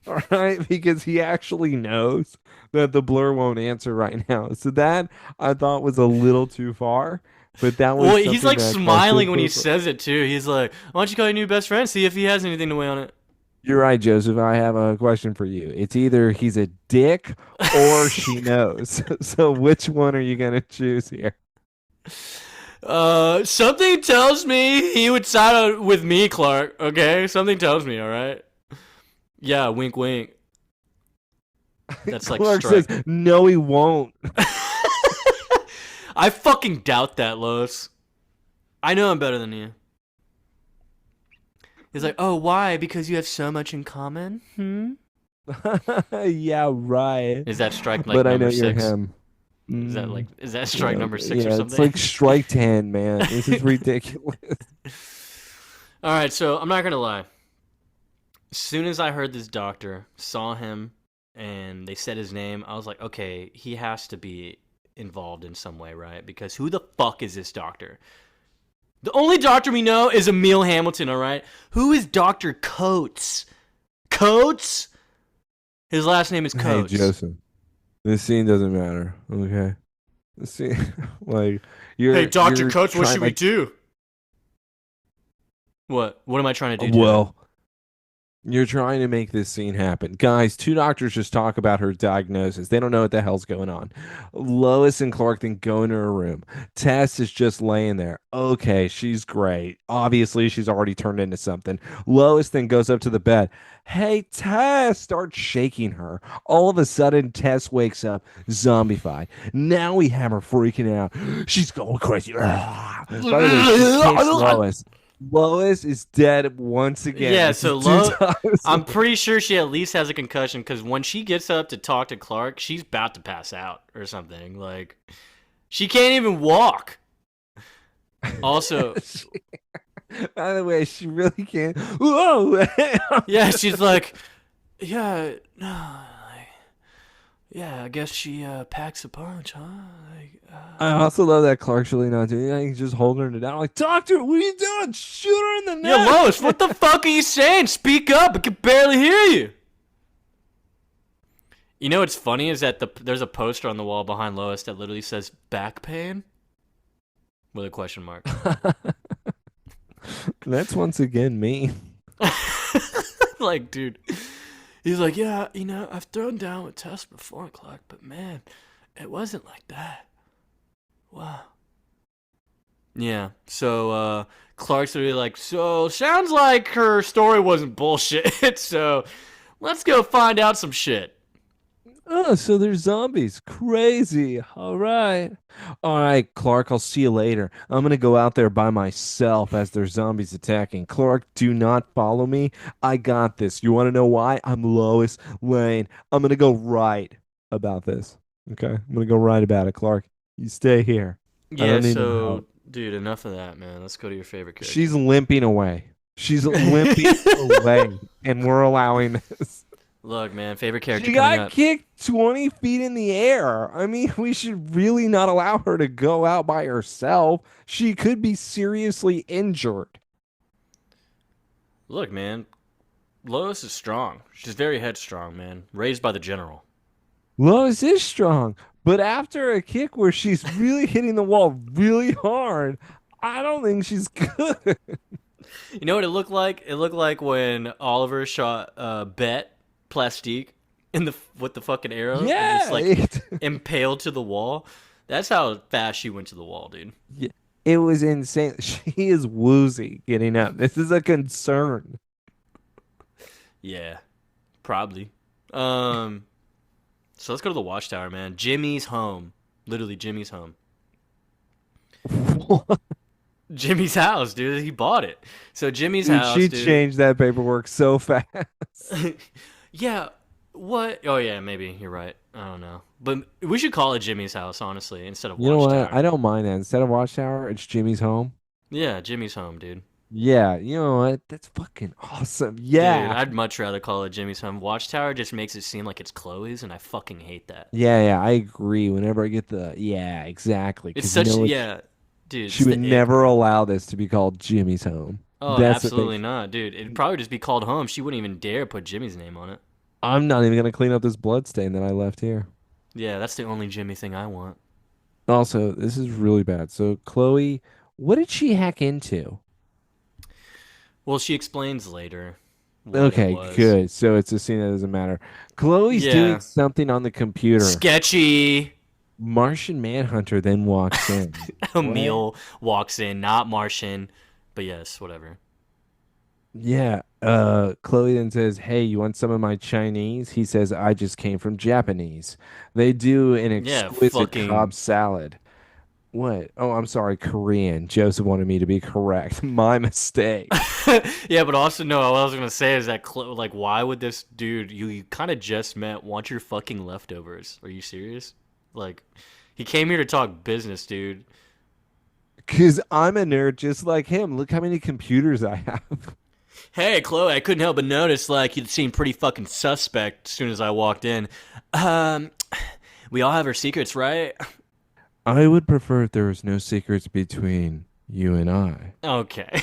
All right, because he actually knows that the blur won't answer right now. So that I thought was a little too far. But that was well, he's something like that Clark smiling did when he for- says it too. He's like, why don't you call your new best friend, see if he has anything to weigh on it. You're right, Joseph. I have a question for you. It's either he's a dick or she knows. So which one are you gonna choose here? Something tells me he would side with me, Clark. Okay, something tells me. All right. Yeah, wink, wink. That's like Clark strike. says, no, he won't. I fucking doubt that, Lois. I know I'm better than you. He's like, oh, why? Because you have so much in common? Yeah, right. Is that strike like But I know number you're 6? him. Is that strike number 6 yeah, or something? it's like strike 10, man. This is ridiculous. All right, so I'm not going to lie. As soon as I heard this doctor, saw him, and they said his name, I was like, okay, he has to be involved in some way, right? Because who the fuck is this doctor? The only doctor we know is Emil Hamilton, all right? Who is Dr. Coates? Coates? His last name is Coates. Hey, Joseph. This scene doesn't matter, okay? The scene, like, Hey, Dr. you're Coates, what trying, should we do? What? What am I trying to do? Well, you're trying to make this scene happen. Guys, two doctors just talk about her diagnosis. They don't know what the hell's going on. Lois and Clark then go into her room. Tess is just laying there. Okay, she's great. Obviously, she's already turned into something. Lois then goes up to the bed. Hey, Tess! Starts shaking her. All of a sudden, Tess wakes up, zombified. Now we have her freaking out. She's going crazy. By the way, she kicks Lois. Lois is dead once again. Yeah, This so is two times. I'm pretty sure she at least has a concussion because when she gets up to talk to Clark, she's about to pass out or something. Like, she can't even walk. Also, By the way, she really can't. Whoa! yeah, she's like, yeah, no, Yeah, I guess she packs a punch, huh? Like, I also love that Clark's really not doing anything. He's just holding her down. Like, doctor, what are you doing? Shoot her in the yeah, Lois, what neck. the fuck are you saying? Speak up. I can barely hear you. You know what's funny is that there's a poster on the wall behind Lois that literally says back pain with a question mark. That's once again me. Like, dude, he's like, yeah, I've thrown down with Tess before, Clark, but man, it wasn't like that. Wow. Yeah. So Clark's really like, so sounds like her story wasn't bullshit. So let's go find out some shit. Oh, so there's zombies. Crazy. All right. All right, Clark, I'll see you later. I'm gonna go out there by myself as there's zombies attacking. Clark, do not follow me. I got this. You want to know why? I'm Lois Lane. I'm gonna go right about this. Okay? I'm gonna go right about it, Clark. You stay here. I Yeah. don't need no So, help. dude, enough of that, man. Let's go to your favorite She's character. limping away. She's limping away, and we're allowing this. Look, man, favorite character She coming got up. kicked 20 feet in the air. I mean, we should really not allow her to go out by herself. She could be seriously injured. Look, man, Lois is strong. She's very headstrong, man. Raised by the general. Lois is strong, but after a kick where she's really hitting the wall really hard, I don't think she's good. You know what it looked like? It looked like when Oliver shot Bet Plastique in the with the fucking arrow and just Yeah, like impaled to the wall. That's how fast she went to the wall, dude. yeah, it was insane. She is woozy getting up. This is a concern. Yeah, probably. Um, so let's go to the Watchtower, man. Jimmy's home. Literally, Jimmy's home. Jimmy's house, dude. He bought it. So Jimmy's Dude, house, she dude. changed that paperwork so fast. Yeah. What? Oh yeah, maybe you're right. I don't know, but we should call it Jimmy's house, honestly, instead of You know what? Watchtower. I don't mind that. Instead of Watchtower, it's Jimmy's home. Yeah, Jimmy's home, dude. Yeah, you know what? That's fucking awesome. Dude, Yeah. I'd much rather call it Jimmy's home. Watchtower just makes it seem like it's Chloe's, and I fucking hate that. Yeah, I agree. Whenever I get yeah, exactly. It's Because you such know what? yeah, dude. She It's would the ick, never bro. allow this to be called Jimmy's home. Oh, That's what absolutely makes. not, dude. It'd probably just be called home. She wouldn't even dare put Jimmy's name on it. I'm not even gonna clean up this blood stain that I left here. Yeah, that's the only Jimmy thing I want. Also, this is really bad. So, Chloe, what did she hack into? Well, she explains later what it Okay, was. good. So it's a scene that doesn't matter. Chloe's doing Yeah, something on the computer. sketchy. Martian Manhunter then walks in. What? Emil walks in, not Martian, but yes, whatever. Yeah. Chloe then says, "Hey, you want some of my Chinese?" He says, "I just came from Japanese." They do an Yeah, exquisite Cobb fucking. salad. What? Oh, I'm sorry, Korean. Joseph wanted me to be correct. My mistake. Yeah, but also no. What I was gonna say is that like, why would this dude you kind of just met want your fucking leftovers? Are you serious? Like, he came here to talk business, dude. Because I'm a nerd just like him. Look how many computers I have. Hey, Chloe, I couldn't help but notice like you'd seem pretty fucking suspect as soon as I walked in. Um, we all have our secrets, right? I would prefer if there was no secrets between you and I. Okay.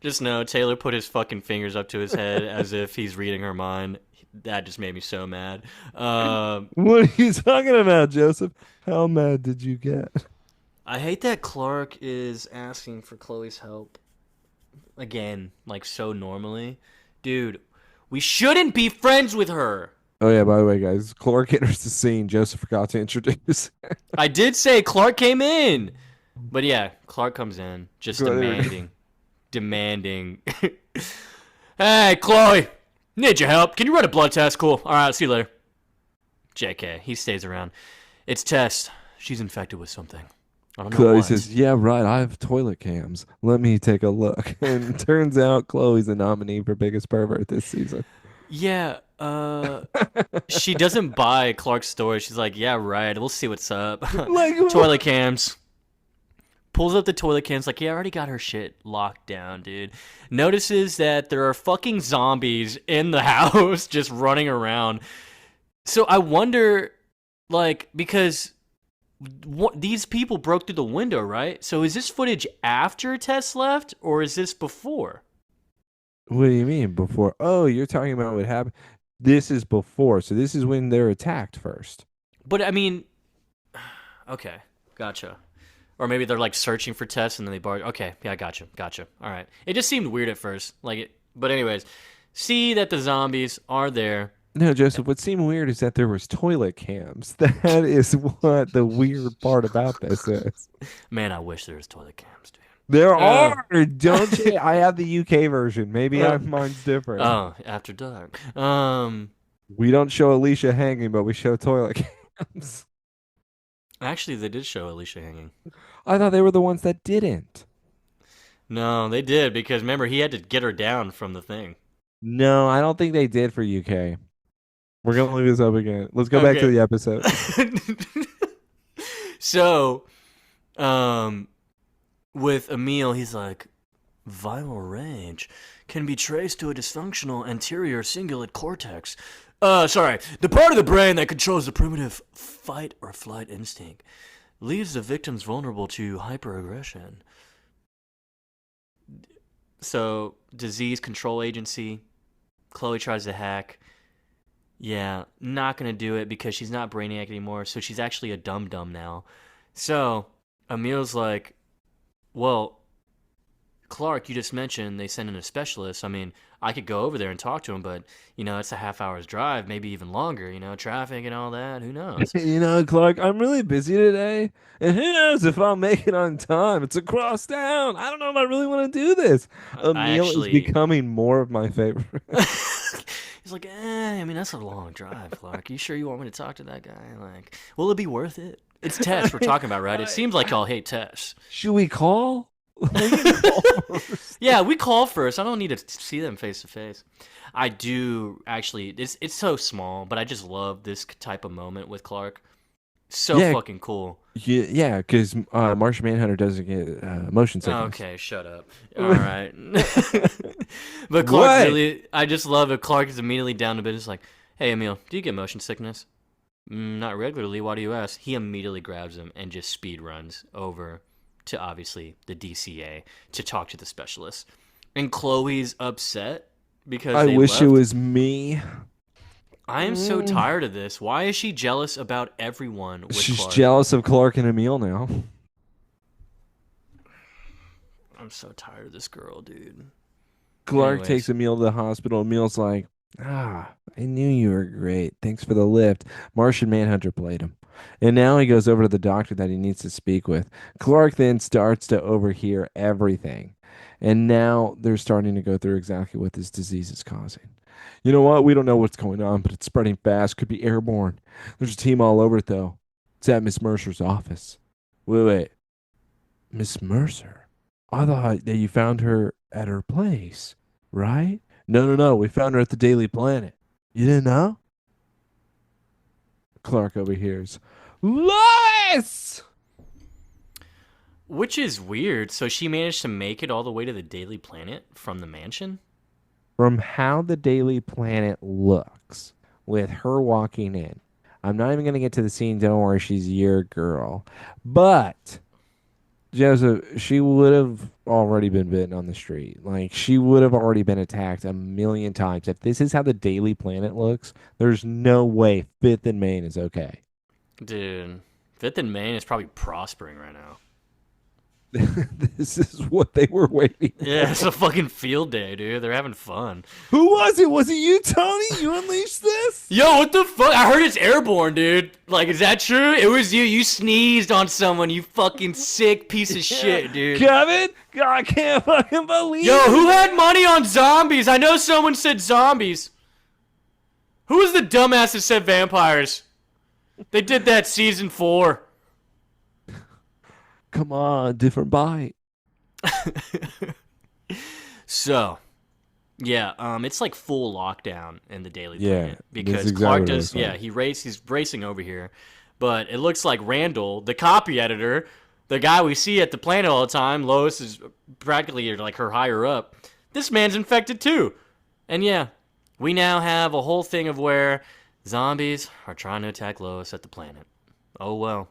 Just know Taylor put his fucking fingers up to his head as if he's reading her mind. That just made me so mad. What are you talking about, Joseph? How mad did you get? I hate that Clark is asking for Chloe's help again, like so normally. Dude, we shouldn't be friends with her. Oh yeah, by the way, guys, Clark enters the scene. Joseph forgot to introduce. I did say Clark came in. But yeah, Clark comes in, just demanding. Demanding. Hey, Chloe! Need your help. Can you run a blood test? Cool. Alright, see you later. JK, he stays around. It's Tess. She's infected with something. I don't know Chloe what. says, "Yeah, right. I have toilet cams. Let me take a look." And turns out Chloe's a nominee for biggest pervert this season. Yeah, she doesn't buy Clark's story. She's like, yeah, right. We'll see what's up. Like, Toilet cams. Pulls up the toilet cans like, yeah, I already got her shit locked down, dude. Notices that there are fucking zombies in the house just running around. So I wonder, like, because these people broke through the window, right? So is this footage after Tess left, or is this before? What do you mean before? Oh, you're talking about what happened. This is before. So this is when they're attacked first. But I mean, okay, gotcha. Or maybe they're like searching for Tess and then they barge. Okay, yeah, gotcha. All right. It just seemed weird at first, like it. But anyways, see that the zombies are there. No, Joseph, what seemed weird is that there was toilet cams. That is what the weird part about this is. Man, I wish there was toilet cams, dude. There Uh, are, don't you? I have the UK version. Maybe mine's different. oh, after dark. We don't show Alicia hanging, but we show toilet cams. Actually, they did show Alicia hanging. I thought they were the ones that didn't. No, they did because remember he had to get her down from the thing. No, I don't think they did for UK. We're gonna leave this up again. Let's go back to Okay. the episode. So, with Emil, he's like, viral rage can be traced to a dysfunctional anterior cingulate cortex. The part of the brain that controls the primitive fight or flight instinct leaves the victims vulnerable to hyperaggression. So, disease control agency. Chloe tries to hack. Yeah, not gonna do it because she's not Brainiac anymore, so she's actually a dum-dum now. So, Emil's like, well, Clark, you just mentioned they sent in a specialist. I mean, I could go over there and talk to him, but, it's a half hour's drive, maybe even longer, traffic and all that. Who knows? Clark, I'm really busy today, and who knows if I'll make it on time. It's across town. I don't know if I really want to do this. I Emil is actually. becoming more of my favorite. He's like, I mean, that's a long drive, Clark. You sure you want me to talk to that guy? Like, will it be worth it? It's Tess we're talking about, right? It seems like y'all hate Tess. Should we call? We can call first. Yeah, we call first. I don't need to see them face to face. I do actually. It's so small, but I just love this type of moment with Clark. So Yeah, fucking cool. yeah, because Martian Manhunter doesn't get motion sickness. Okay, shut up. All right. But Clark What? really, I just love it. Clark is immediately down to business. Like, hey Emil, do you get motion sickness? Not regularly. Why do you ask? He immediately grabs him and just speed runs over to obviously the DCA to talk to the specialist. And Chloe's upset because I they wish left. it was me. I am so tired of this. Why is she jealous about everyone with She's Clark? jealous of Clark and Emil now. I'm so tired of this girl, dude. Clark Anyways. takes Emil to the hospital. Emil's like, I knew you were great. Thanks for the lift. Martian Manhunter played him. And now he goes over to the doctor that he needs to speak with. Clark then starts to overhear everything. And now they're starting to go through exactly what this disease is causing. You know what? We don't know what's going on, but it's spreading fast. Could be airborne. There's a team all over it, though. It's at Miss Mercer's office. Wait. Miss Mercer? I thought that you found her at her place, right? No. We found her at the Daily Planet. You didn't know? Clark overhears. Lois! Which is weird. So she managed to make it all the way to the Daily Planet from the mansion? From how the Daily Planet looks with her walking in. I'm not even going to get to the scene. Don't worry, she's your girl. But, Joseph, she would have already been bitten on the street. Like, she would have already been attacked a million times. If this is how the Daily Planet looks, there's no way Fifth and Main is okay. Dude, Fifth and Main is probably prospering right now. This is what they were waiting for. Yeah, it's a fucking field day, dude. They're having fun. Who was it? Was it you, Tony? You unleashed this? Yo, what the fuck? I heard it's airborne, dude. Like, is that true? It was you. You sneezed on someone, you fucking sick piece of shit, dude. Kevin? God, I can't fucking believe Yo, it. who had money on zombies? I know someone said zombies. Who was the dumbass that said vampires? They did that season 4. Come on, different bite. So, yeah, it's like full lockdown in the Daily Yeah, Planet that's because exactly Clark what it does. looks Yeah, like. he's racing over here, but it looks like Randall, the copy editor, The guy we see at the planet all the time, Lois is practically like her higher up. This man's infected too. And yeah, we now have a whole thing of where zombies are trying to attack Lois at the planet. Oh well.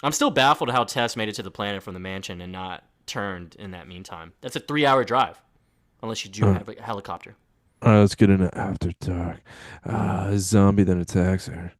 I'm still baffled how Tess made it to the planet from the mansion and not turned in that meantime. That's a 3-hour drive, unless you do Uh, have a helicopter. all right, let's get into After Dark. A zombie then attacks her,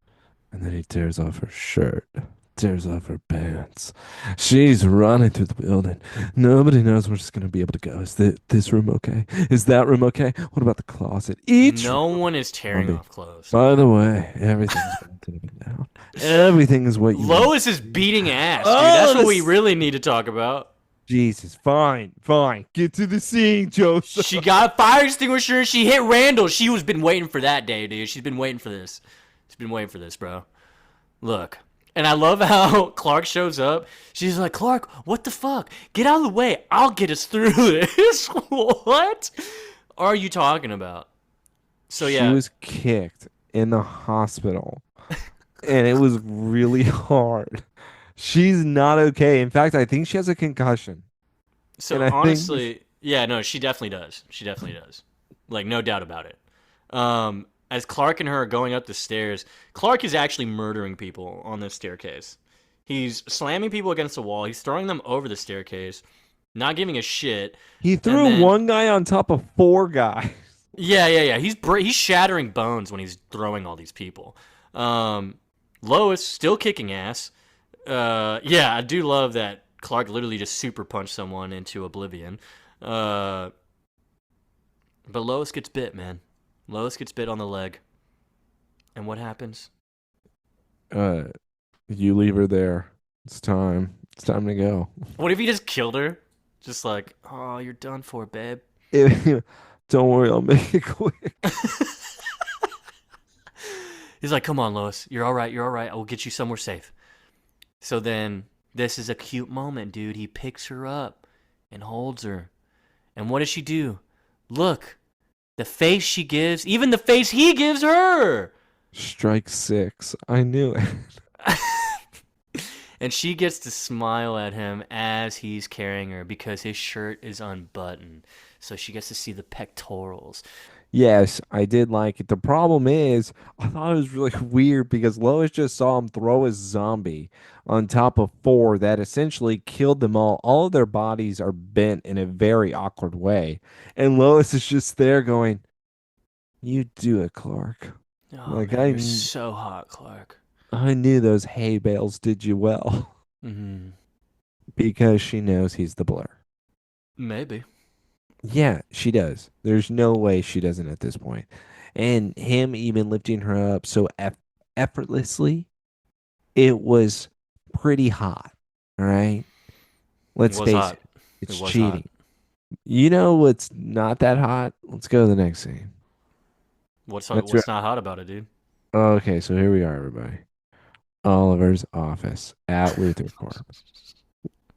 and then he tears off her shirt, tears off her pants. She's running through the building. Nobody knows where she's going to be able to go. Is this room okay? Is that room okay? What about the closet? Each No room. one is tearing Zombie. off clothes. By the way, everything's going to be down. Everything is what you want. Lois is beating ass, dude. Oh, That's what we this- really need to talk about. Jesus, fine, fine. Get to the scene, Joseph. She got a fire extinguisher and she hit Randall. She was been waiting for that day, dude. She's been waiting for this. She's been waiting for this, bro. Look. And I love how Clark shows up. She's like, Clark, what the fuck? Get out of the way. I'll get us through this. What are you talking about? So, yeah. She was kicked in the hospital, and it was really hard. She's not okay. In fact, I think she has a concussion. So, and I think- honestly, yeah, no, she definitely does. She definitely does. Like, no doubt about it. As Clark and her are going up the stairs, Clark is actually murdering people on this staircase. He's slamming people against the wall. He's throwing them over the staircase, not giving a shit. He threw then- one guy on top of 4 guys. Yeah. He's shattering bones when he's throwing all these people. Lois still kicking ass. Yeah, I do love that Clark literally just super punched someone into oblivion. But Lois gets bit, man. Lois gets bit on the leg. And what happens? You leave her there. It's time. It's time to go. What if he just killed her? Just like, oh, you're done for, babe. Don't worry, I'll make it quick. He's like, come on, Lois. You're all right. You're all right. I will get you somewhere safe. So then, this is a cute moment, dude. He picks her up and holds her. And what does she do? Look. The face she gives, even the face he gives her. Strike 6. I knew it. And she gets to smile at him as he's carrying her because his shirt is unbuttoned. So she gets to see the pectorals. Yes, I did like it. The problem is, I thought it was really weird because Lois just saw him throw a zombie on top of 4 that essentially killed them all. All of their bodies are bent in a very awkward way. And Lois is just there going, you do it, Clark. Oh, Like, man, I you're kn- so hot, Clark. I knew those hay bales did you well Mm-hmm. because she knows he's the blur. Maybe. Yeah, she does. There's no way she doesn't at this point. And him even lifting her up so effortlessly, it was pretty hot. All right. Let's It was face hot. it. It's It was cheating. hot. You know what's not that hot? Let's go to the next scene. What's That's not hot about it, dude? Okay, so here we are, everybody. Oliver's office at Luther Corp.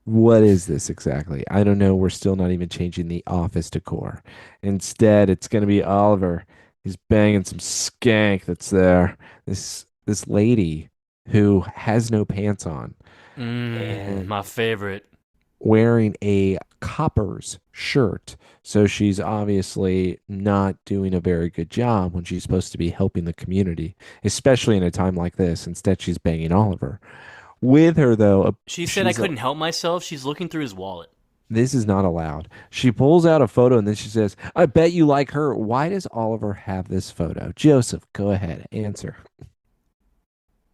What is this exactly? I don't know. We're still not even changing the office decor. Instead, it's going to be Oliver. He's banging some skank that's there. This lady who has no pants on, And- My favorite. wearing a coppers shirt. So she's obviously not doing a very good job when she's supposed to be helping the community, especially in a time like this. Instead, she's banging Oliver. With her, though, She said I she's a- couldn't help myself. She's looking through his wallet. This is not allowed. She pulls out a photo and then she says, I bet you like her. Why does Oliver have this photo? Joseph, go ahead. Answer.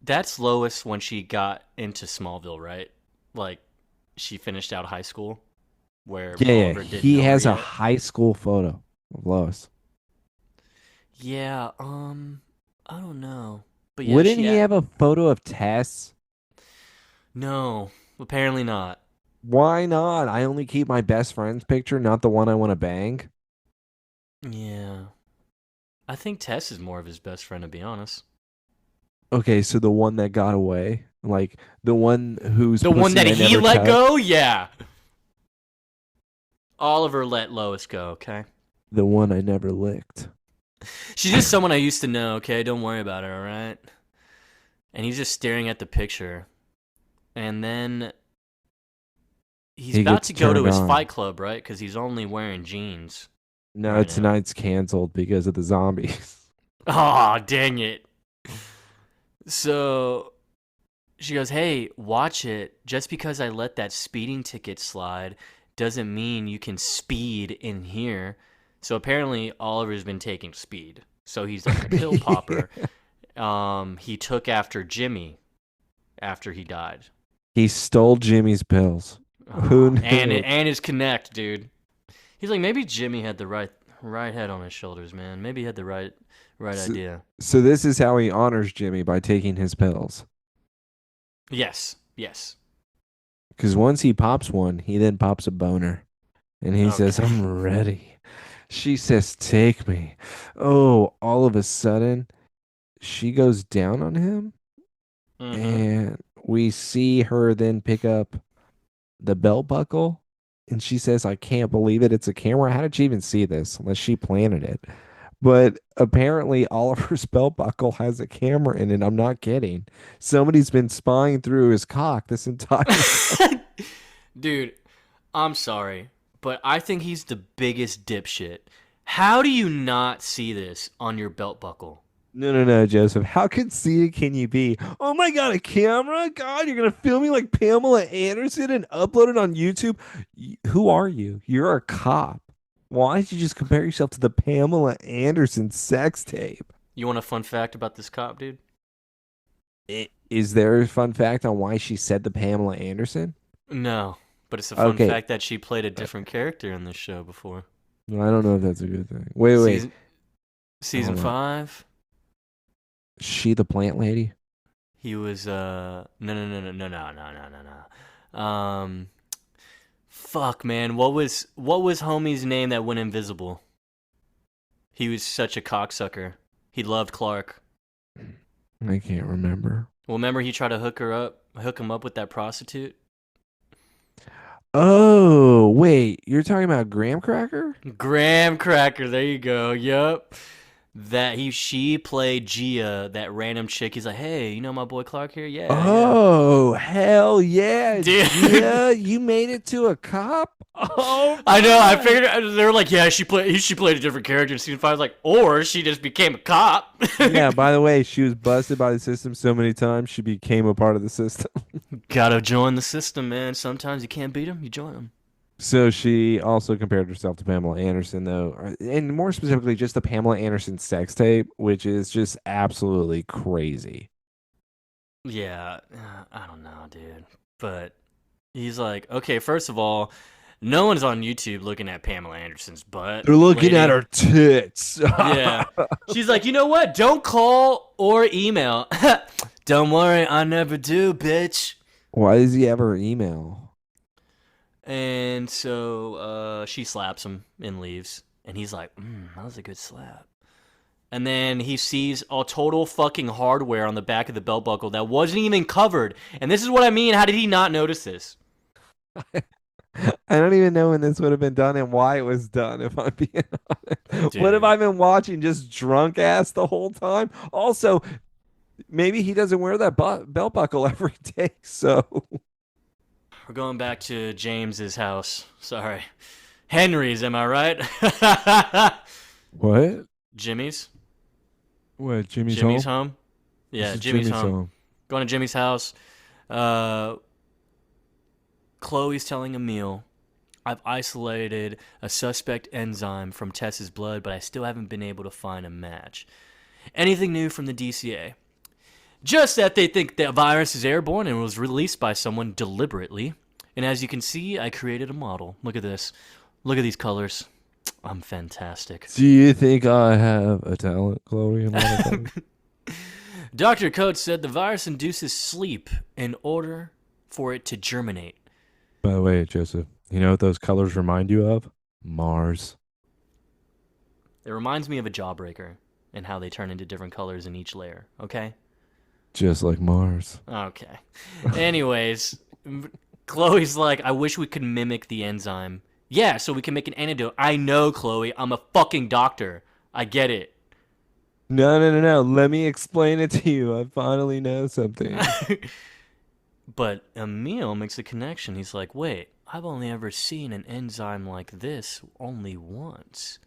That's Lois when she got into Smallville, right? Like, she finished out high school, where Yeah, Oliver didn't he know her has a yet. high school photo of Lois. Yeah, I don't know. But yeah, Wouldn't she he have a photo of Tess? No, apparently not. Why not? I only keep my best friend's picture, not the one I want to bang. Yeah. I think Tess is more of his best friend, to be honest. Okay, so the one that got away, like the one who's The one pussy that I he never let touched? go? Yeah. Oliver let Lois go, okay? The one I never licked. She's just someone I used to know, okay? Don't worry about her, alright? And he's just staring at the picture. And then He's He about to gets go to turned his on. fight club, right? Because he's only wearing jeans No, right now. tonight's canceled because of the zombies. Oh, dang it. So she goes, "Hey, watch it. Just because I let that speeding ticket slide doesn't mean you can speed in here." So apparently Oliver's been taking speed. So he's like a pill popper. He took after Jimmy after he died. He stole Jimmy's pills. Who Oh, knew? and his connect, dude. He's like, maybe Jimmy had the right head on his shoulders, man. Maybe he had the right So, idea. so this is how he honors Jimmy by taking his pills. Yes, yes. Because once he pops one, he then pops a boner. And he says, Okay. I'm ready. She says, take me. Oh, all of a sudden, she goes down on him. Mm-hmm. And we see her then pick up the belt buckle. And she says, I can't believe it. It's a camera. How did she even see this? Unless she planted it. But apparently, Oliver's belt buckle has a camera in it. I'm not kidding. Somebody's been spying through his cock this entire time. Dude, I'm sorry, but I think he's the biggest dipshit. How do you not see this on your belt buckle? No, no, no, Joseph. How conceited can you be? Oh my God, a camera? God, you're going to film me like Pamela Anderson and upload it on YouTube? Who are you? You're a cop. Why did you just compare yourself to the Pamela Anderson sex tape? You want a fun fact about this cop, dude? Is there a fun fact on why she said the Pamela Anderson? No, but it's a fun Okay. fact that she played a different character in this show before. Well, I don't know if that's a good thing. Wait, wait. Season Hold on. 5. She the plant lady? He was no. Fuck, man. What was homie's name that went invisible? He was such a cocksucker. He loved Clark. I can't remember. Well, remember he tried to hook him up with that prostitute? Oh, wait. You're talking about Graham Cracker? Graham Cracker, there you go. Yup. She played Gia, that random chick. He's like, "Hey, you know my boy Clark here?" Yeah, yeah. Oh, hell yeah. Dude. Gia, you made it to a cop? Oh I know. I my. figured they were like, yeah, she played a different character in season 5. I was like, or she just became a cop. Yeah, by the way, she was busted by the system so many times she became a part of the system. Gotta join the system, man. Sometimes you can't beat them, you join them. So she also compared herself to Pamela Anderson, though, and more specifically, just the Pamela Anderson sex tape, which is just absolutely crazy. Yeah, I don't know, dude. But he's like, okay, first of all, no one's on YouTube looking at Pamela Anderson's butt, They're looking at lady. her tits. Yeah. She's like, you know what? Don't call or email. Don't worry, I never do, bitch. Why does he ever email? And so she slaps him and leaves. And he's like, that was a good slap. And then he sees a total fucking hardware on the back of the belt buckle that wasn't even covered. And this is what I mean. How did he not notice this? I don't even know when this would have been done and why it was done, if I'm being honest. What have Dude. I been watching? Just drunk ass the whole time? Also, maybe he doesn't wear that belt buckle every day, so. We're going back to James's house. Sorry. Henry's, am I right? What? Jimmy's? What, Jimmy's Jimmy's home? home? This Yeah, is Jimmy's home. Going to Jimmy's house. Chloe's telling Emil, I've isolated a suspect enzyme from Tess's blood, but I still haven't been able to find a match. Anything new from the DCA? Just that they think the virus is airborne and was released by someone deliberately. And as you can see, I created a model. Look at this. Look at these colors. I'm fantastic. Do you think I have a talent, Chloe? Dr. Coates said the virus induces sleep in order for it to germinate. By the way, Joseph, you know what those colors remind you of? Mars. It reminds me of a jawbreaker and how they turn into different colors in each layer, okay? Just like Mars. Okay. Anyways, Chloe's like, I wish we could mimic the enzyme. Yeah, so we can make an antidote. I know, Chloe. I'm a fucking doctor. I get it. No, no, no, no. Let me explain it to you. I finally know something. But Emil makes a connection. He's like, wait, I've only ever seen an enzyme like this only once.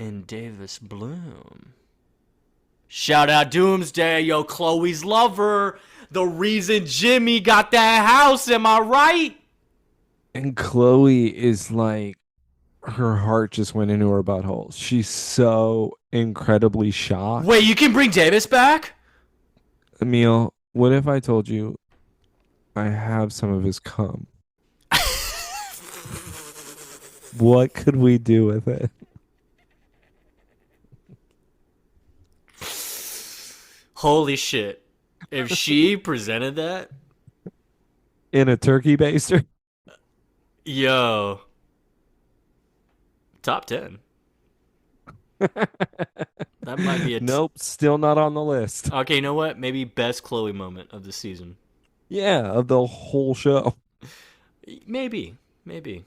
In Davis Bloom. Shout out Doomsday, yo, Chloe's lover. The reason Jimmy got that house, am I right? And Chloe is like, her heart just went into her butthole. She's so incredibly Wait, shocked. you can bring Davis back? Emil, what if I told you I have some of his cum? What could we do with it? Holy shit. If she presented that, In a turkey baster? yo, top 10. That might be Nope, still not on the list. Okay, you know what? Maybe best Chloe moment of the season. Yeah, of the whole show. Maybe. Maybe.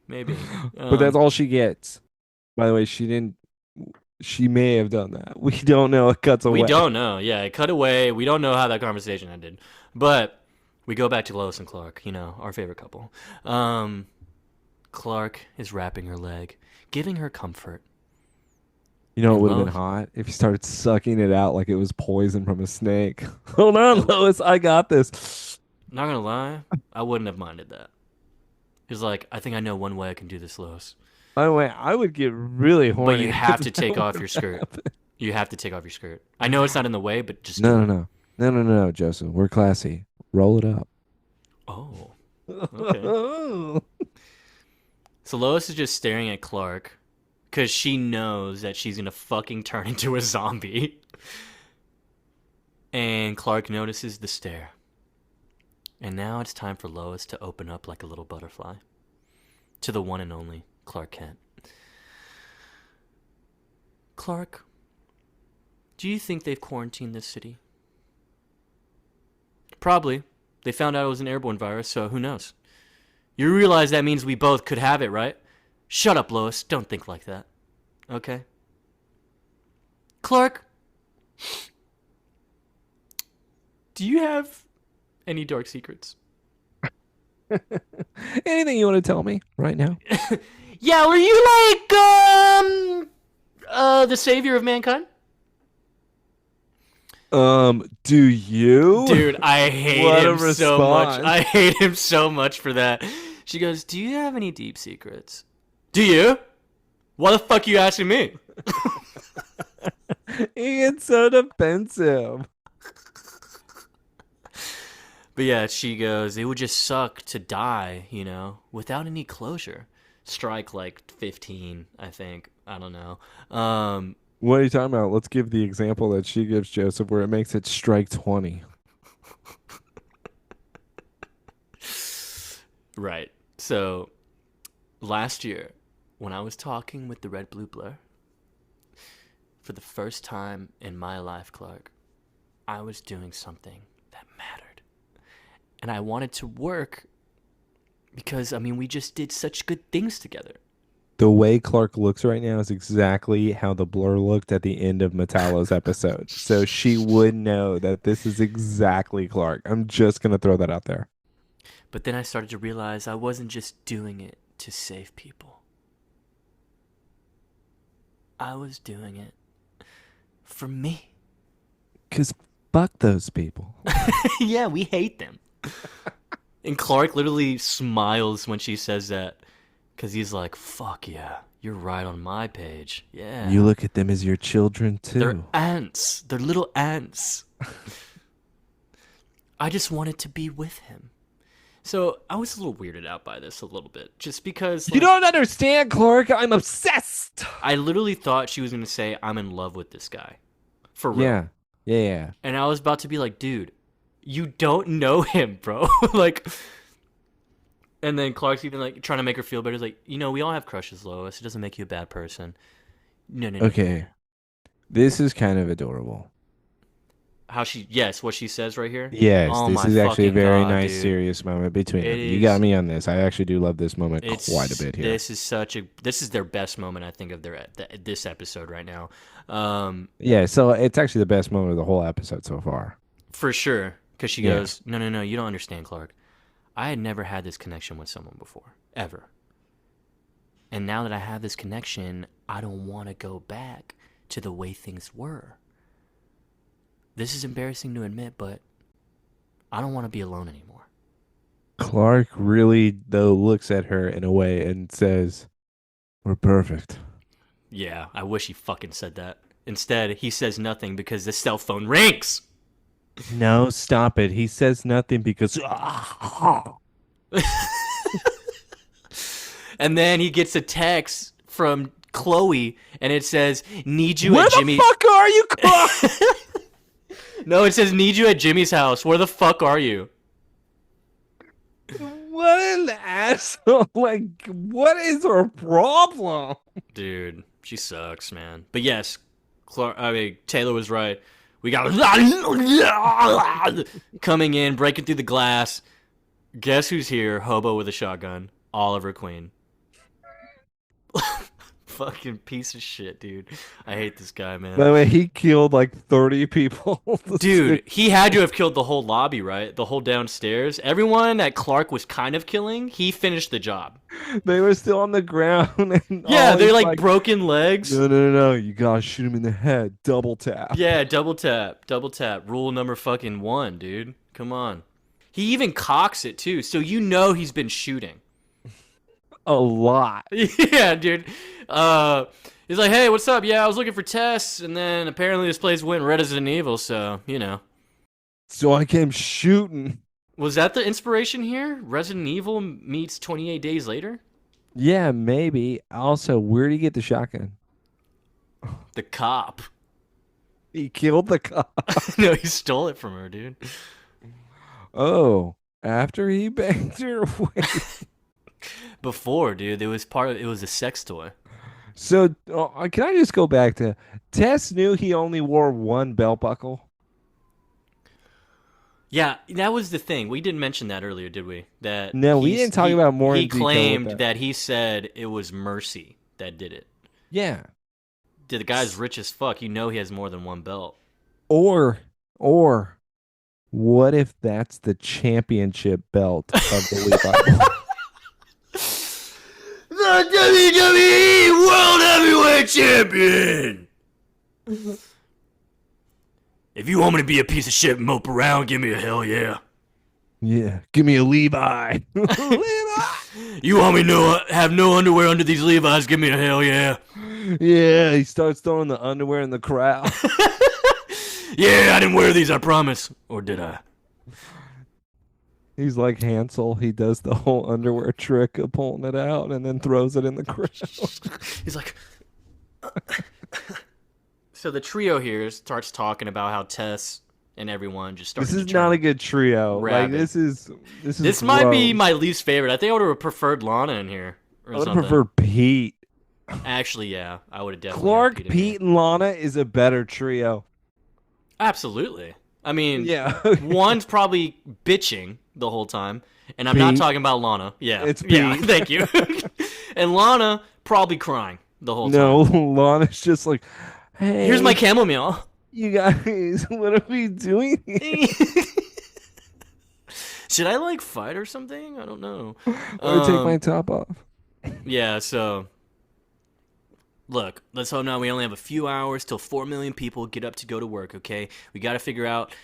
Maybe. But that's all she gets. By the way, she didn't. She may have done that. We don't know. It cuts away. We don't know. Yeah, it cut away. We don't know how that conversation ended. But we go back to Lois and Clark, our favorite couple. Clark is wrapping her leg, giving her comfort. You know, it And would have been Lois, hot if he started sucking it out like it was poison from a snake. Hold on, Lois. I got this. not gonna lie, I wouldn't have minded that. He's like, I think I know one way I can do this, Lois. By the way, I would get really horny. But you have to if take that off would your have skirt. happened. You have to take off your skirt. I know it's not in the way, but just No, do no, it. no. No, no, no, no, Joseph. We're classy. Roll it up. Oh, okay. So Lois is just staring at Clark because she knows that she's gonna fucking turn into a zombie. And Clark notices the stare. And now it's time for Lois to open up like a little butterfly to the one and only Clark Kent. Clark, do you think they've quarantined this city? Probably. They found out it was an airborne virus, so who knows? You realize that means we both could have it, right? Shut up, Lois. Don't think like that. Okay? Clark, do you have any dark secrets? Anything you want to tell me right now? Yeah, were you like, the savior of mankind? Do you? Dude, I hate What a him so much. response. I hate him so much for that. She goes, do you have any deep secrets? Do you? Why the fuck are you asking me? He gets so defensive. But yeah, she goes, it would just suck to die, without any closure. Strike like 15, I think. I don't know. What are you talking about? Let's give the example that she gives Joseph where it makes it strike 20. Right. So, last year, when I was talking with the Red Blue Blur, for the first time in my life, Clark, I was doing something that mattered. And I wanted to work because, we just did such good things together. The way Clark looks right now is exactly how the blur looked at the end of Metallo's episode. So she would know that this is exactly Clark. I'm just going to throw that out there. But then I started to realize I wasn't just doing it to save people. I was doing it for me. Because fuck those people. Yeah, we hate them. And Clark literally smiles when she says that. Because he's like, fuck yeah, you're right on my page. Yeah. You look at them as your children too. They're ants. They're little ants. I just wanted to be with him. So I was a little weirded out by this a little bit. Just because... You don't understand, Clark. I'm obsessed. I literally thought she was going to say, I'm in love with this guy. For real. Yeah. Yeah. And I was about to be like, dude, you don't know him, bro. Like... And then Clark's even like trying to make her feel better. He's like, we all have crushes, Lois. It doesn't make you a bad person. No. Okay. This is kind of adorable. What she says right here? Yes, Oh this my is actually a fucking very God, nice, dude. serious moment between them. It You got is- me on this. I actually do love this moment quite a bit here. This is their best moment, I think, of this episode right now. Yeah, so it's actually the best moment of the whole episode so far. For sure. Because she Yeah. goes, no, you don't understand, Clark. I had never had this connection with someone before, ever. And now that I have this connection, I don't want to go back to the way things were. This is embarrassing to admit, but I don't want to be alone anymore. Clark really, though, looks at her in a way and says, "We're perfect." Yeah, I wish he fucking said that. Instead, he says nothing because the cell phone rings. No, stop it. He says nothing because. And then he gets a text from Chloe, and it says, "Need you Where at the Jimmy." fuck are you, Clark? No, it says, "Need you at Jimmy's house. Where the fuck are you?" What an asshole. Like, what is her problem? Dude, she sucks, man. But yes, Taylor was right. We got coming in, breaking through the glass. Guess who's here? Hobo with a shotgun. Oliver Queen. Fucking piece of shit, dude. I hate this guy, man. By the way, he killed like 30 people. Dude, he had to have killed the whole lobby, right? The whole downstairs. Everyone that Clark was kind of killing, he finished the job. They were still on the ground. And Yeah, they're he's like broken legs. No. You gotta shoot him in the head. Double tap. Yeah, double tap. Double tap. Rule number fucking 1, dude. Come on. He even cocks it, too, so you know he's been shooting. A lot. Yeah, dude. He's like, "Hey, what's up? Yeah, I was looking for Tess, and then apparently this place went Resident Evil, so, you know." So I came shooting. Was that the inspiration here? Resident Evil meets 28 Days Later? Yeah, maybe. Also, where'd he get the shotgun? The cop. He killed the cop. No, he stole it from her, dude. Oh, after he banged her away. Before, dude, it was a sex toy. So, can I just go back to Tess knew he only wore one belt buckle? Yeah, that was the thing. We didn't mention that earlier, did we? That No, we didn't talk about more He in detail with claimed that. that he said it was Mercy that did it. Yeah. Dude, the guy's rich as fuck. You know he has more than one belt. Or, what if that's the championship belt of the Levi? The WWE World Heavyweight Champion! If you want me to be a piece of shit and mope around, give me a hell yeah. Yeah, give me a Levi. Levi. You want me to have no underwear under these Levi's, give me a hell yeah. Yeah, he starts throwing the underwear in the crowd. Yeah, I didn't wear these, I promise. Or did I? He's like Hansel. He does the whole underwear trick of pulling it out and then throws it in the crowd. He's like... So the trio here starts talking about how Tess and everyone just started. This is not a good trio. Rabid. Like this might be gross. my least favorite. I think I would have preferred Lana in here. Or I would something. prefer Pete. Actually, yeah, I would have definitely. Clark, had in Pete, here. and Lana is a better trio. Absolutely. I mean, Yeah. one's probably bitching the whole time, and I'm not Pete. talking about Lana. Yeah, It's yeah. Pete. Thank you. And Lana probably crying the whole No, time. Lana's just like, hey, Here's my chamomile. you guys, what are we doing here? Should I like fight or something? I don't know. Or take my top off. Yeah, so look, let's hope now we only have a few hours till 4 million people get up to go to work, okay? We got to figure out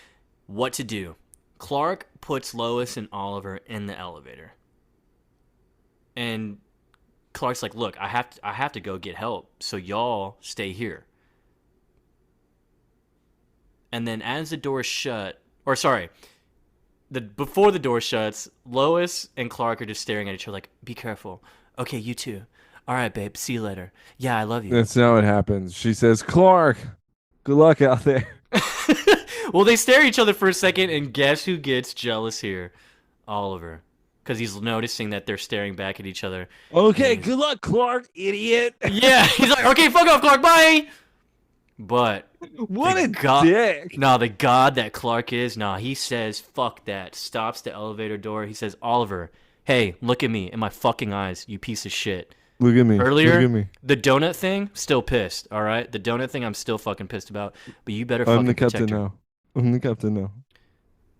what to do. Clark puts Lois and Oliver in the elevator. And Clark's like, "Look, I have to go get help, so y'all stay here." And then as the door shut, or sorry, before the door shuts, Lois and Clark are just staring at each other like, "Be careful. Okay, you too. All right, babe. See you later. Yeah, I love you." That's not what happens. She says, Clark, good luck out there. Well, they stare at each other for a second, and guess who gets jealous here? Oliver. Because he's noticing that they're staring back at each other. Okay, good luck, Clark, idiot. Yeah, he's like, "Okay, fuck off, Clark, bye!" But What the a god, dick. No, the god that Clark is, he says, "Fuck that." Stops the elevator door. He says, "Oliver, hey, look at me in my fucking eyes, you piece of shit." Look at me. Earlier, Look at me. the donut thing, still pissed, all right? The donut thing, I'm still fucking pissed about. But you better I'm fucking the protect captain her. now. I'm the captain now.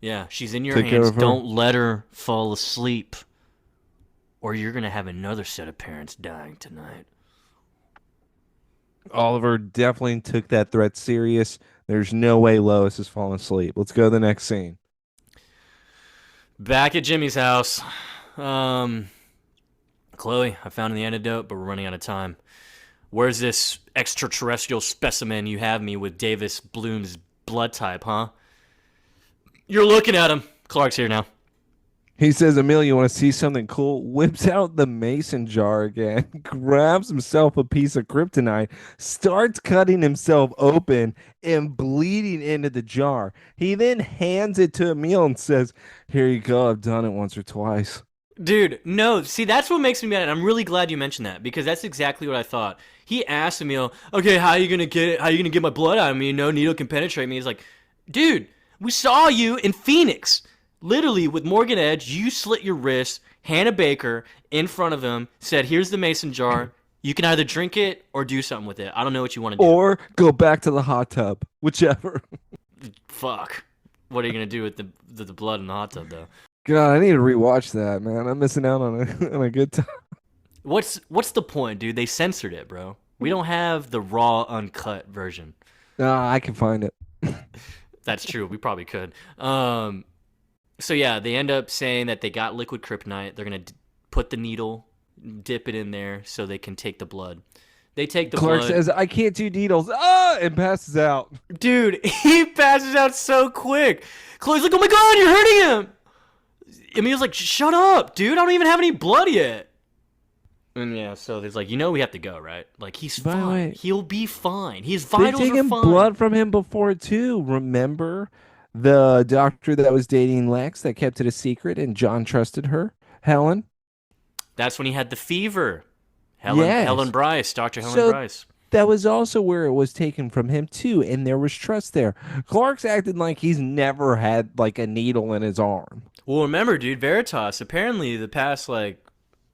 Yeah, she's in your Take care hands. of her. Don't let her fall asleep, or you're gonna have another set of parents dying tonight. Oliver definitely took that threat serious. There's no way Lois is falling asleep. Let's go to the next scene. Back at Jimmy's house. Um, Chloe, I found the antidote, but we're running out of time. Where's this extraterrestrial specimen you have me with Davis Bloom's blood type, huh? You're looking at him. Clark's here now. He says, Emil, you want to see something cool? Whips out the mason jar again, grabs himself a piece of kryptonite, starts cutting himself open and bleeding into the jar. He then hands it to Emil and says, here you go. I've done it once or twice. Dude, no. See, that's what makes me mad. I'm really glad you mentioned that because that's exactly what I thought. He asked Emil, "Okay, how are you gonna get it? How are you gonna get my blood out of me? No needle can penetrate me." He's like, "Dude, we saw you in Phoenix. Literally, with Morgan Edge, you slit your wrist. Hannah Baker in front of him said, "Here's the mason jar. You can either drink it or do something with it. I don't know what you want to do." Or go back to the hot tub, whichever. Fuck. What are you gonna do with the blood in the hot tub though? God, I need to rewatch that, man. I'm missing out on on a good time. What's the point, dude? They censored it, bro. We don't have the raw, uncut version. I can find it. That's true. We probably could. So yeah, they end up saying that they got liquid kryptonite. They're gonna put the needle, dip it in there, so they can take the blood. They take the Clark blood. says, I can't do needles. And passes out. Dude, he passes out so quick. Chloe's like, "Oh my god, you're hurting him!" Emil's like, "Shut up, dude. I don't even have any blood yet." And yeah, so there's like, we have to go, right? Like, he's By the fine. way, He'll be fine. His they've vitals are taken fine. blood from him before, too. Remember the doctor that was dating Lex that kept it a secret and John trusted her? Helen? That's when he had the fever. Helen Yes. Bryce, Dr. Helen So Bryce. that was also where it was taken from him, too. And there was trust there. Clark's acting like he's never had, like, a needle in his arm. Well, remember, dude, Veritas, apparently the past,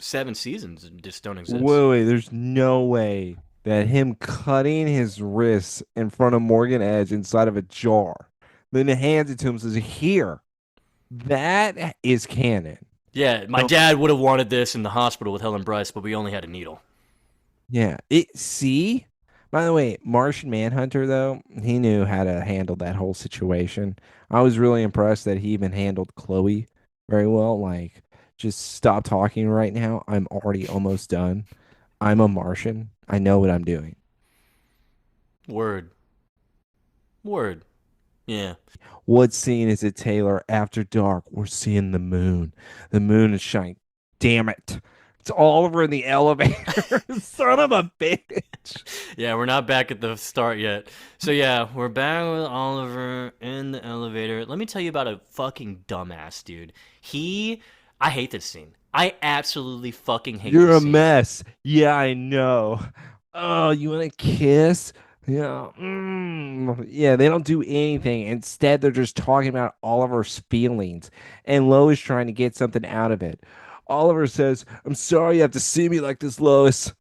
7 seasons just don't exist. Wait, there's no way that him cutting his wrists in front of Morgan Edge inside of a jar, then he hands it to him and says, here, that is canon. Yeah, my dad would have wanted this in the hospital with Helen Bryce, but we only had a needle. Yeah. See? By the way, Martian Manhunter, though, he knew how to handle that whole situation. I was really impressed that he even handled Chloe very well. Like, just stop talking right now. I'm already almost done. I'm a Martian. I know what I'm doing. Word. Yeah. What scene is it, Taylor? After dark, we're seeing the moon. The moon is shining. Damn it. It's all over in the elevator. Son of a bitch. Yeah, we're not back at the start yet. So yeah, we're back with Oliver in the elevator. Let me tell you about a fucking dumbass, dude. I hate this scene. I absolutely fucking hate You're this a scene. mess. Yeah, I know. Oh, you want to kiss? Yeah. Yeah, they don't do anything. Instead, they're just talking about Oliver's feelings. And Lois trying to get something out of it. Oliver says, I'm sorry you have to see me like this, Lois.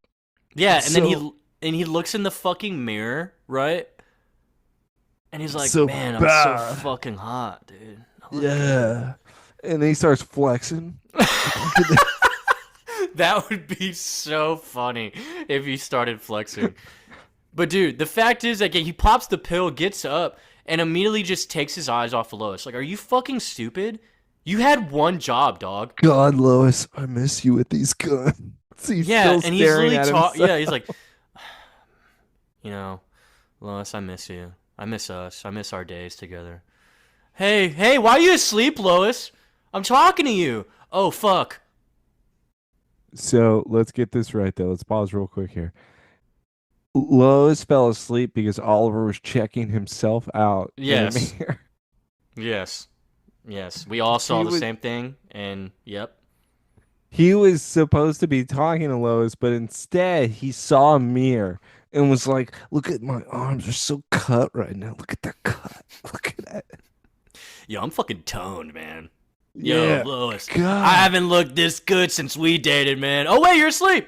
Yeah, and then So- he looks in the fucking mirror, right? And he's like, So "Man, I'm bad. so fucking hot, dude." I look Yeah. And then he starts flexing. That would be so funny if he started flexing. But dude, the fact is that he pops the pill, gets up, and immediately just takes his eyes off of Lois. Like, are you fucking stupid? You had one job, dog. God, Lois, I miss you with these guns. He's Yeah, still and he's staring literally at himself. yeah, he's like, Lois, I miss you. I miss us. I miss our days together. Hey, why are you asleep, Lois? I'm talking to you. Oh, fuck. So let's get this right, though. Let's pause real quick here. Lois fell asleep because Oliver was checking himself out in Yes. the mirror. Yes. We all saw He the was- same thing, and yep. He was supposed to be talking to Lois, but instead he saw a mirror and was like, look at my arms. They're so cut right now. Look at that cut. Look at that. Yo, I'm fucking toned, man. Yeah. Yo, Lois. God. I haven't looked this good since we dated, man. Oh, wait, you're asleep.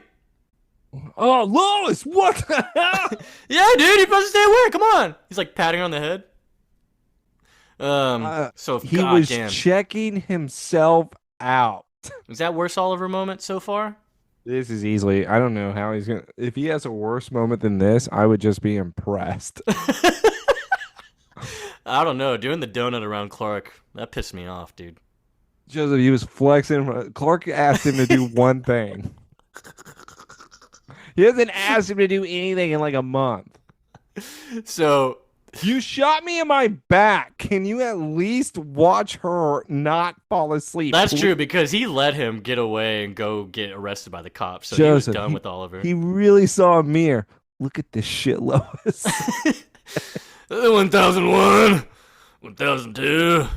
Oh, Lois, what the hell? Yeah, dude, you're supposed to stay awake. Come on. He's like patting her on the head. So He was goddamn. checking himself out. Is that worst Oliver moment so far? This is easily, I don't know how he's gonna. If he has a worse moment than this, I would just be impressed. I don't know. Doing the donut around Clark, that pissed me off, dude. Joseph, he was flexing. Clark asked him to do one thing. He hasn't asked him to do anything in like a month. So You shot me in my back. Can you at least watch her not fall asleep? that's true because he let him get away and go get arrested by the cops. So he was Joseph, done with Oliver. he really saw a mirror. Look at this shit, Lois. 1001, 1002.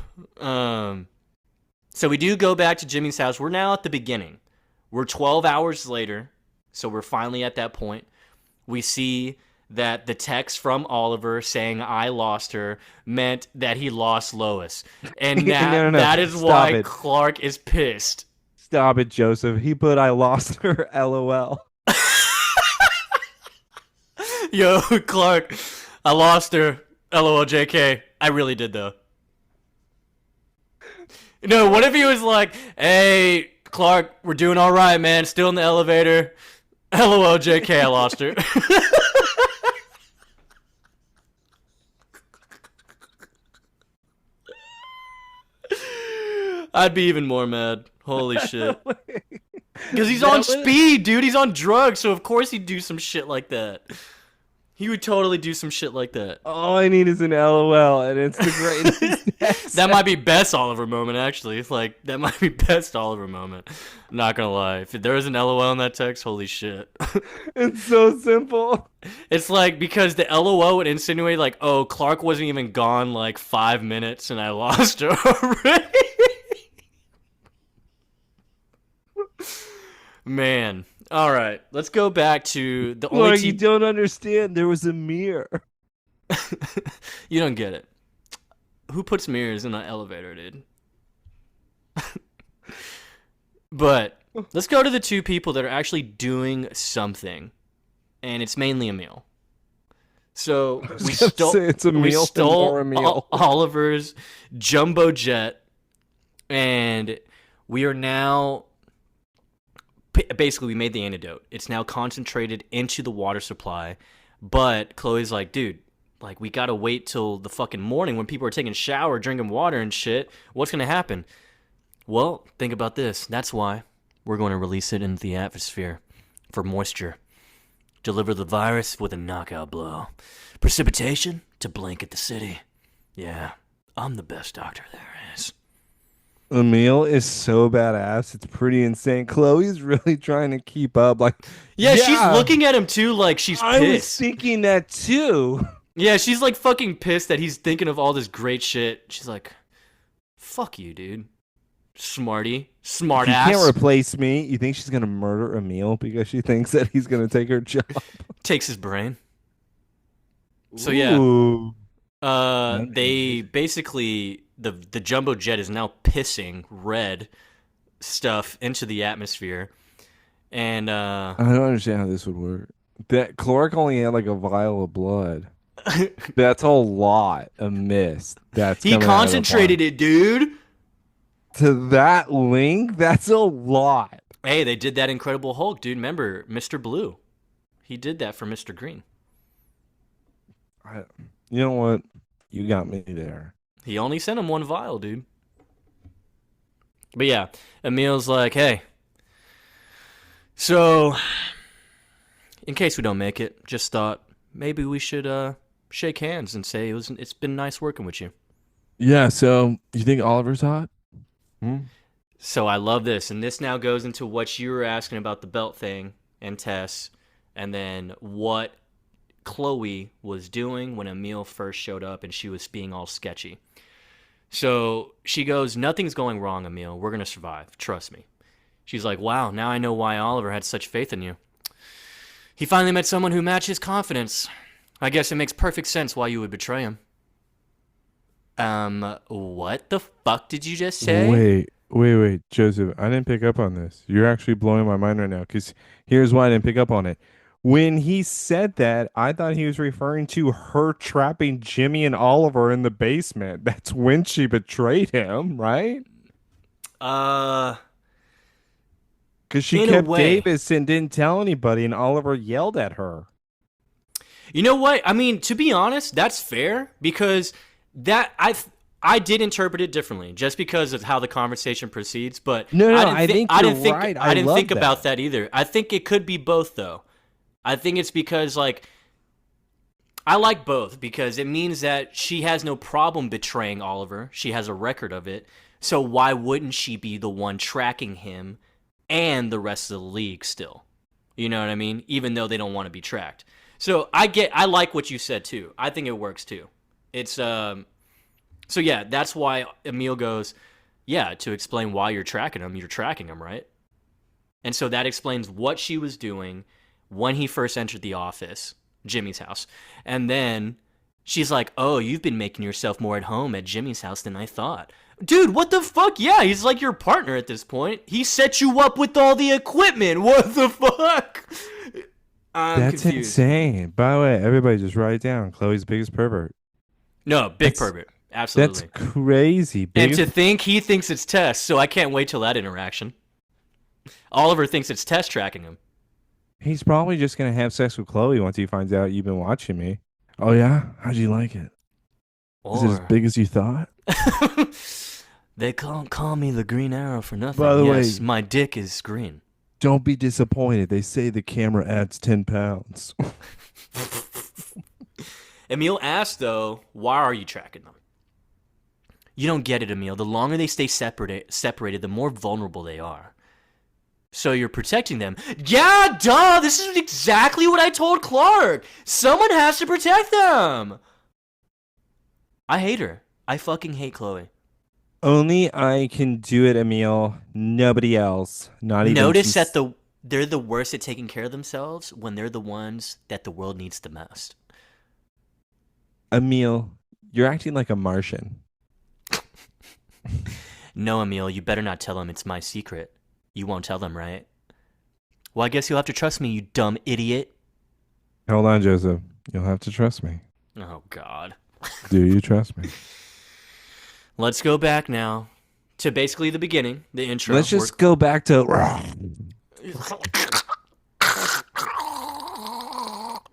So we do go back to Jimmy's house. We're now at the beginning. We're 12 hours later. So we're finally at that point. We see that the text from Oliver saying I lost her meant that he lost Lois. And No. that is Stop why it. Clark is pissed. Stop it, Joseph. He put I lost her, LOL. Yo, Clark, I lost her. LOL JK. I really did though. No, what if he was like, hey, Clark, we're doing all right, man. Still in the elevator. LOL JK, I lost her. I'd be even more mad. Holy shit. Because he's on speed, dude. He's on drugs, so of course he'd do some shit like that. He would totally do some shit like that. All I need is an LOL, and it's the greatest. That might be best Oliver moment, actually. Like, that might be best Oliver moment. I'm not gonna lie. If there was an LOL in that text, holy shit. It's so simple. It's like, because the LOL would insinuate, like, oh, Clark wasn't even gone, like, 5 minutes, and I lost her already. Man. All right. Let's go back to the only Clark, you don't understand. There was a mirror. You don't get it. Who puts mirrors in an elevator, dude? But let's go to the two people that are actually doing something, and it's mainly Emil. So we stole Oliver's jumbo jet, and we are now basically we made the antidote. It's now concentrated into the water supply, but Chloe's like, dude, like, we gotta wait till the fucking morning when people are taking a shower, drinking water and shit. What's gonna happen? Well, think about this. That's why we're going to release it into the atmosphere for moisture. Deliver the virus with a knockout blow. Precipitation to blanket the city. Yeah, I'm the best doctor there is. Emil is so badass. It's pretty insane. Chloe's really trying to keep up. Like, yeah, she's looking at him too like she's pissed. I was thinking that too. Yeah, she's like fucking pissed that he's thinking of all this great shit. She's like, fuck you, dude. Smarty. Smart ass. You can't replace me. You think she's going to murder Emil because she thinks that he's going to take her job? Takes his brain. So yeah. Ooh. They basically, the jumbo jet is now pissing red stuff into the atmosphere. And I don't understand how this would work. That Clark only had like a vial of blood. That's a lot of mist. He concentrated it, dude. To that link, that's a lot. Hey, they did that Incredible Hulk, dude. Remember Mr. Blue? He did that for Mr. Green. You know what? You got me there. He only sent him one vial, dude. But yeah, Emil's like, hey, so in case we don't make it, just thought maybe we should shake hands and say it's been nice working with you. Yeah, so you think Oliver's hot? So I love this, and this now goes into what you were asking about the belt thing and Tess, and then what Chloe was doing when Emil first showed up and she was being all sketchy. So she goes, nothing's going wrong, Emil. We're going to survive. Trust me. She's like, wow, now I know why Oliver had such faith in you. He finally met someone who matched his confidence. I guess it makes perfect sense why you would betray him. What the fuck did you just say? Wait, Joseph. I didn't pick up on this. You're actually blowing my mind right now because here's why I didn't pick up on it. When he said that, I thought he was referring to her trapping Jimmy and Oliver in the basement. That's when she betrayed him, right? Uh, Because she in a kept way. Davis and didn't tell anybody, and Oliver yelled at her. You know what? I mean, to be honest, that's fair because that I did interpret it differently just because of how the conversation proceeds, but No, I no, didn't I think think you're right. I I didn't think love about that. that either. I think it could be both though. I think it's because like I like both because it means that she has no problem betraying Oliver. She has a record of it. So why wouldn't she be the one tracking him and the rest of the league still? You know what I mean? Even though they don't want to be tracked. So I like what you said too. I think it works too. It's so yeah, that's why Emil goes, yeah, to explain why you're tracking him, right? And so that explains what she was doing when he first entered the office, Jimmy's house. And then she's like, "Oh, you've been making yourself more at home at Jimmy's house than I thought." Dude, what the fuck? Yeah, he's like your partner at this point. He set you up with all the equipment. What the fuck? I'm That's confused. insane. By the way, everybody just write it down. Chloe's biggest pervert. No, big That's pervert. that's Absolutely. crazy. And Biggest. to think he thinks it's Tess, so I can't wait till that interaction. Oliver thinks it's Tess tracking him. He's probably just gonna have sex with Chloe once he finds out you've been watching me. Oh yeah? How'd you like it? Is it as Or big as you thought? they can't call me the Green Arrow for By nothing. the Yes, way, my dick is green. don't be disappointed. They say the camera adds 10 pounds. Emil asked, though, why are you tracking them? You don't get it, Emil. The longer they stay separated, the more vulnerable they are. So you're protecting them. Yeah, duh! This is exactly what I told Clark! Someone has to protect them! I hate her. I fucking hate Chloe. Only I can do it, Emil. Nobody else. Not even Notice that she's. they're the worst at taking care of themselves when they're the ones that the world needs the most. Emil, you're acting like a Martian. No, Emil, you better not tell them it's my secret. You won't tell them, right? Well, I guess you'll have to trust me, you dumb idiot. Hold on, Joseph. You'll have to trust me. Oh, God. Do you trust me? Let's go back now to basically the beginning, the intro. Let's just go back to.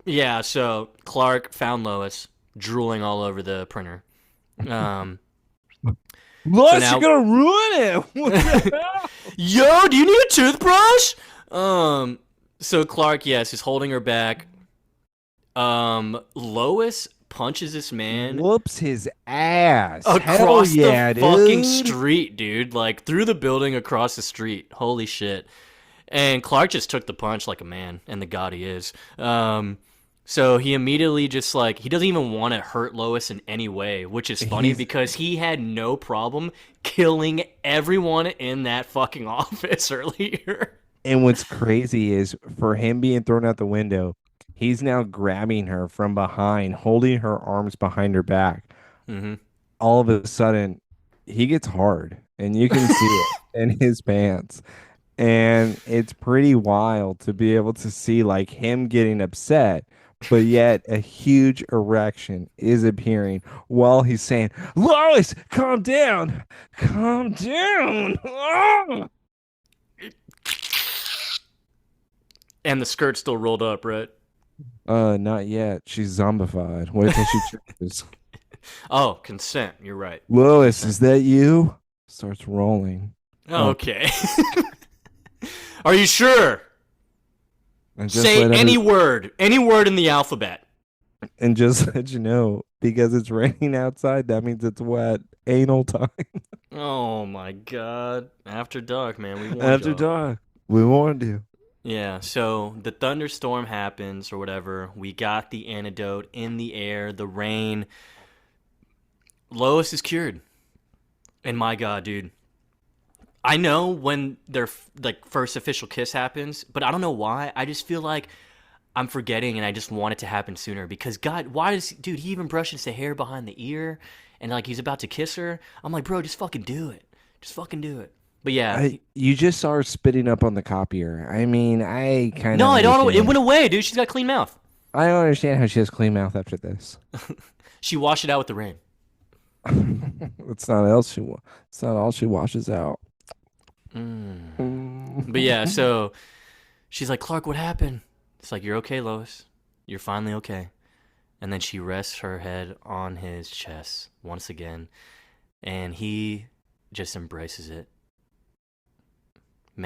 Yeah, so Clark found Lois drooling all over the printer. Um, so Lois, you're now, gonna ruin it. What the hell? yo, do you need a toothbrush? Um, so Clark, yes, is holding her back. Lois punches this man Whoops his ass. Hell across the yeah, fucking dude. street, dude. Like through the building across the street. Holy shit. And Clark just took the punch like a man, and the god he is. So he immediately just like he doesn't even want to hurt Lois in any way, which is funny He's because he had no problem killing everyone in that fucking office earlier. And what's crazy is for him being thrown out the window, he's now grabbing her from behind, holding her arms behind her back. Mm-hmm. All of a sudden, he gets hard, and you can see it in his pants. And it's pretty wild to be able to see like him getting upset, but yet a huge erection is appearing while he's saying, Lois, calm down. Calm down. Ah! And the skirt's still rolled up, right? Not yet. She's zombified. Wait till she changes. Oh, consent. You're right. Lois, Consent. is that you? Starts rolling. Oh, Okay. Are you sure? and just Say let any every word. Any word in the alphabet. and just let you know, because it's raining outside, that means it's wet. Anal time. Oh my god. After dark, man. We warned After y'all. dark. We warned you. Yeah, so the thunderstorm happens or whatever. We got the antidote in the air, the rain. Lois is cured. And my god, dude. I know when their like first official kiss happens, but I don't know why. I just feel like I'm forgetting and I just want it to happen sooner because god, why does dude he even brushes the hair behind the ear and like he's about to kiss her? I'm like, "Bro, just fucking do it. Just fucking do it." But yeah, You just saw her spitting up on the copier. I mean, I kind of no, I don't know. It understand. went away, dude. She's got a clean mouth. I don't understand how she has clean mouth after this. She washed it out with the rain. It's not else she. It's not all she washes out. Mm. But yeah, Mm. so she's like, Clark, what happened? It's like, you're okay, Lois. You're finally okay. And then she rests her head on his chest once again, and he just embraces it.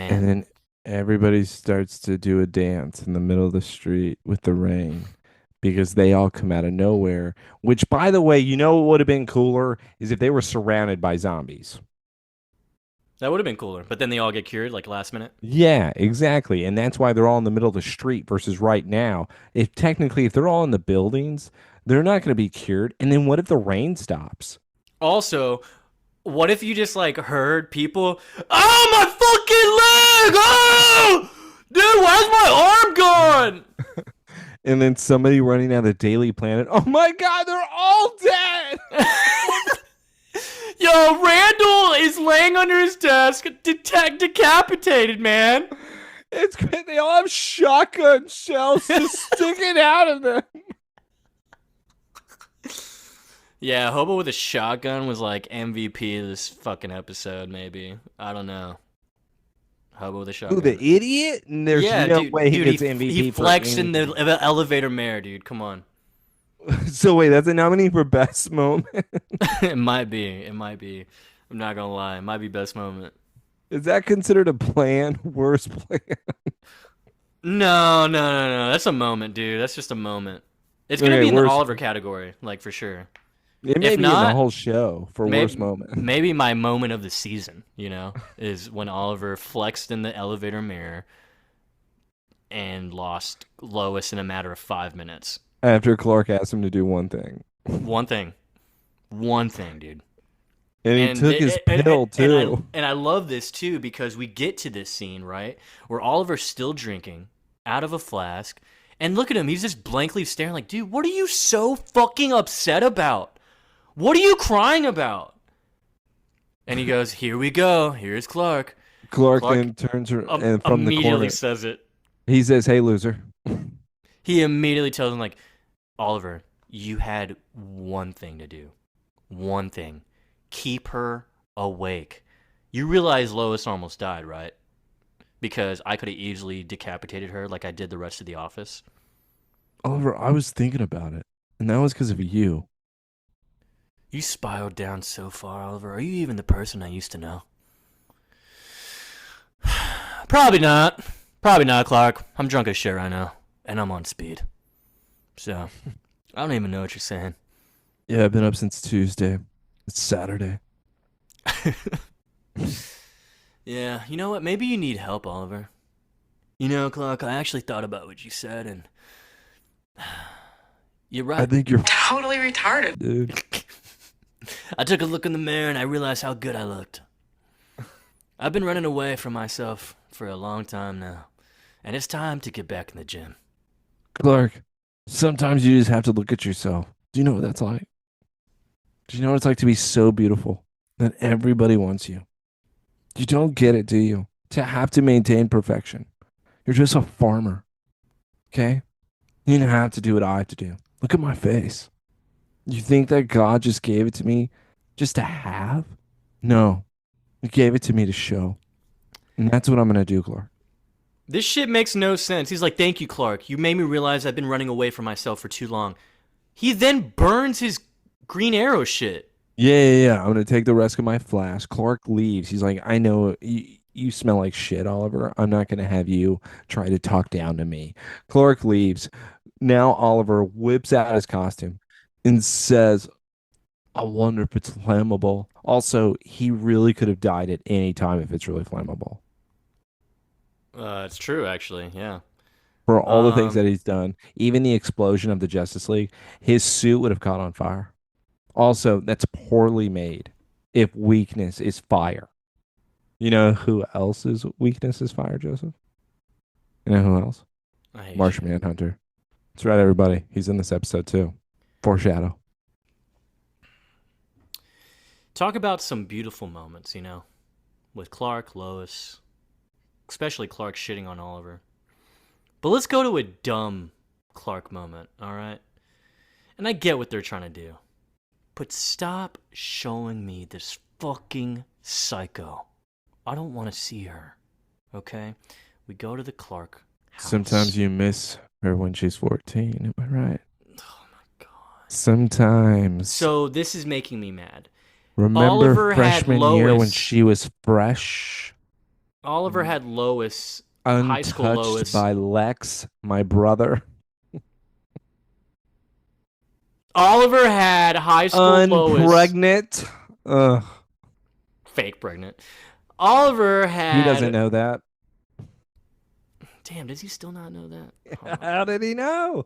And Man, then everybody starts to do a dance in the middle of the street with the rain because they all come out of nowhere. Which, by the way, you know what would have been cooler is if they were surrounded by zombies. that would have been cooler. But then they all get cured like last minute. Yeah, exactly. And that's why they're all in the middle of the street versus right now. If technically, if they're all in the buildings, they're not going to be cured. And then what if the rain stops? Also, what if you just like heard people, oh my fucking leg! Oh! Dude, where's my arm gone? And then somebody running out of the Daily Planet. Oh my God, they're all dead. Yo, Randall is laying under his desk, decapitated, man. It's great. They all have shotgun shells just sticking out of them. Yeah, Hobo with a shotgun was like MVP of this fucking episode, maybe. I don't know. Hobo with a Who, the shotgun. idiot? And there's Yeah, no way he dude, gets he MVP for flexed in the anything. elevator mirror, dude. Come on. So wait, that's a nominee for best moment. It might be. It might be. I'm not gonna lie. It might be best moment. Is that considered a plan? Worst plan? No, no, no, no. That's a moment, dude. That's just a moment. It's gonna Okay, be in the worst. Oliver category, like for sure. It may If be in the not, whole show for worst moment. maybe my moment of the season, is when Oliver flexed in the elevator mirror and lost Lois in a matter of 5 minutes. After Clark asked him to do one thing, One thing, one thing, dude. and he And took his and, pill and I too. and I love this too because we get to this scene right where Oliver's still drinking out of a flask, and look at him, he's just blankly staring like, dude, what are you so fucking upset about? What are you crying about? And he goes, here we go. Here's Clark. Clark Clark then turns her and from the immediately corner. says it. He says, "Hey, loser." He immediately tells him like, Oliver, you had one thing to do. One thing. Keep her awake. You realize Lois almost died, right? Because I could have easily decapitated her like I did the rest of the office. Oliver, I was thinking about it, and that was because of you. You spiraled down so far, Oliver. Are you even the person I used to know? Probably not. Probably not, Clark. I'm drunk as shit right now. And I'm on speed. So, I don't even know what you're saying. Yeah, I've been up since Tuesday. It's Saturday. Yeah, you know what? Maybe you need help, Oliver. You know, Clark, I actually thought about what you said, and you're I right. think you're Totally retarded. dude. I took a look in the mirror and I realized how good I looked. I've been running away from myself for a long time now, and it's time to get back in the gym. Clark, sometimes you just have to look at yourself. Do you know what that's like? Do you know what it's like to be so beautiful that everybody wants you? You don't get it, do you? To have to maintain perfection. You're just a farmer, okay? You don't have to do what I have to do. Look at my face. You think that God just gave it to me just to have? No, He gave it to me to show. And that's what I'm going to do, Clark. This shit makes no sense. He's like, thank you, Clark. You made me realize I've been running away from myself for too long. He then burns his Green Arrow shit. Yeah. I'm going to take the rest of my flask. Clark leaves. He's like, I know you smell like shit, Oliver. I'm not going to have you try to talk down to me. Clark leaves. Now Oliver whips out his costume and says, I wonder if it's flammable. Also, he really could have died at any time if it's really flammable. It's true, actually. Yeah. For all the things Um, that he's done, even the explosion of the Justice League, his suit would have caught on fire. Also, that's poorly made if weakness is fire. You know who else's weakness is fire, Joseph? You know who else? I hate Martian you. Manhunter. That's right, everybody. He's in this episode too. Foreshadow. Talk about some beautiful moments, you know? with Clark, Lois, especially Clark shitting on Oliver. But let's go to a dumb Clark moment, all right? And I get what they're trying to do. But stop showing me this fucking psycho. I don't want to see her. Okay? We go to the Clark house. Sometimes you miss her when she's 14. Am I right? Oh my god. Sometimes. So this is making me mad. Remember Oliver had freshman year when Lois. she was fresh? Oliver had Lois, high school Untouched Lois. by Lex, my brother. Oliver had high school Lois. Unpregnant. Ugh. Fake pregnant. Oliver had. He doesn't know that. Damn, does he still not know that? How did he know?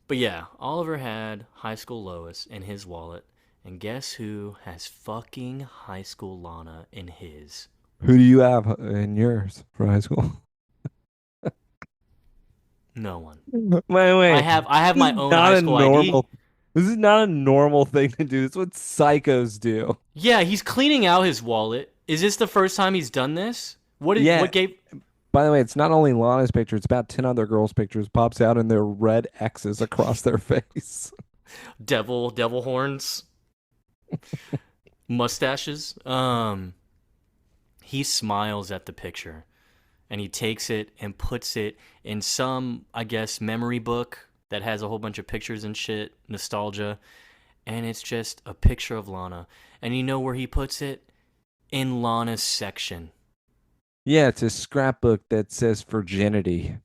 But yeah, Oliver had high school Lois in his wallet. And guess who has fucking high school Lana in his? Who do you have in yours for high school? No one. Wait. I have my own high school ID. This is not a normal thing to do. This is what psychos do. Yeah, he's cleaning out his wallet. Is this the first time he's done this? What gave? By the way, it's not only Lana's picture, it's about 10 other girls' pictures pops out and there are red X's across their face. Devil horns. Mustaches. He smiles at the picture and he takes it and puts it in some, I guess, memory book that has a whole bunch of pictures and shit, nostalgia, and it's just a picture of Lana. And you know where he puts it? In Lana's section. Yeah, it's a scrapbook that says virginity.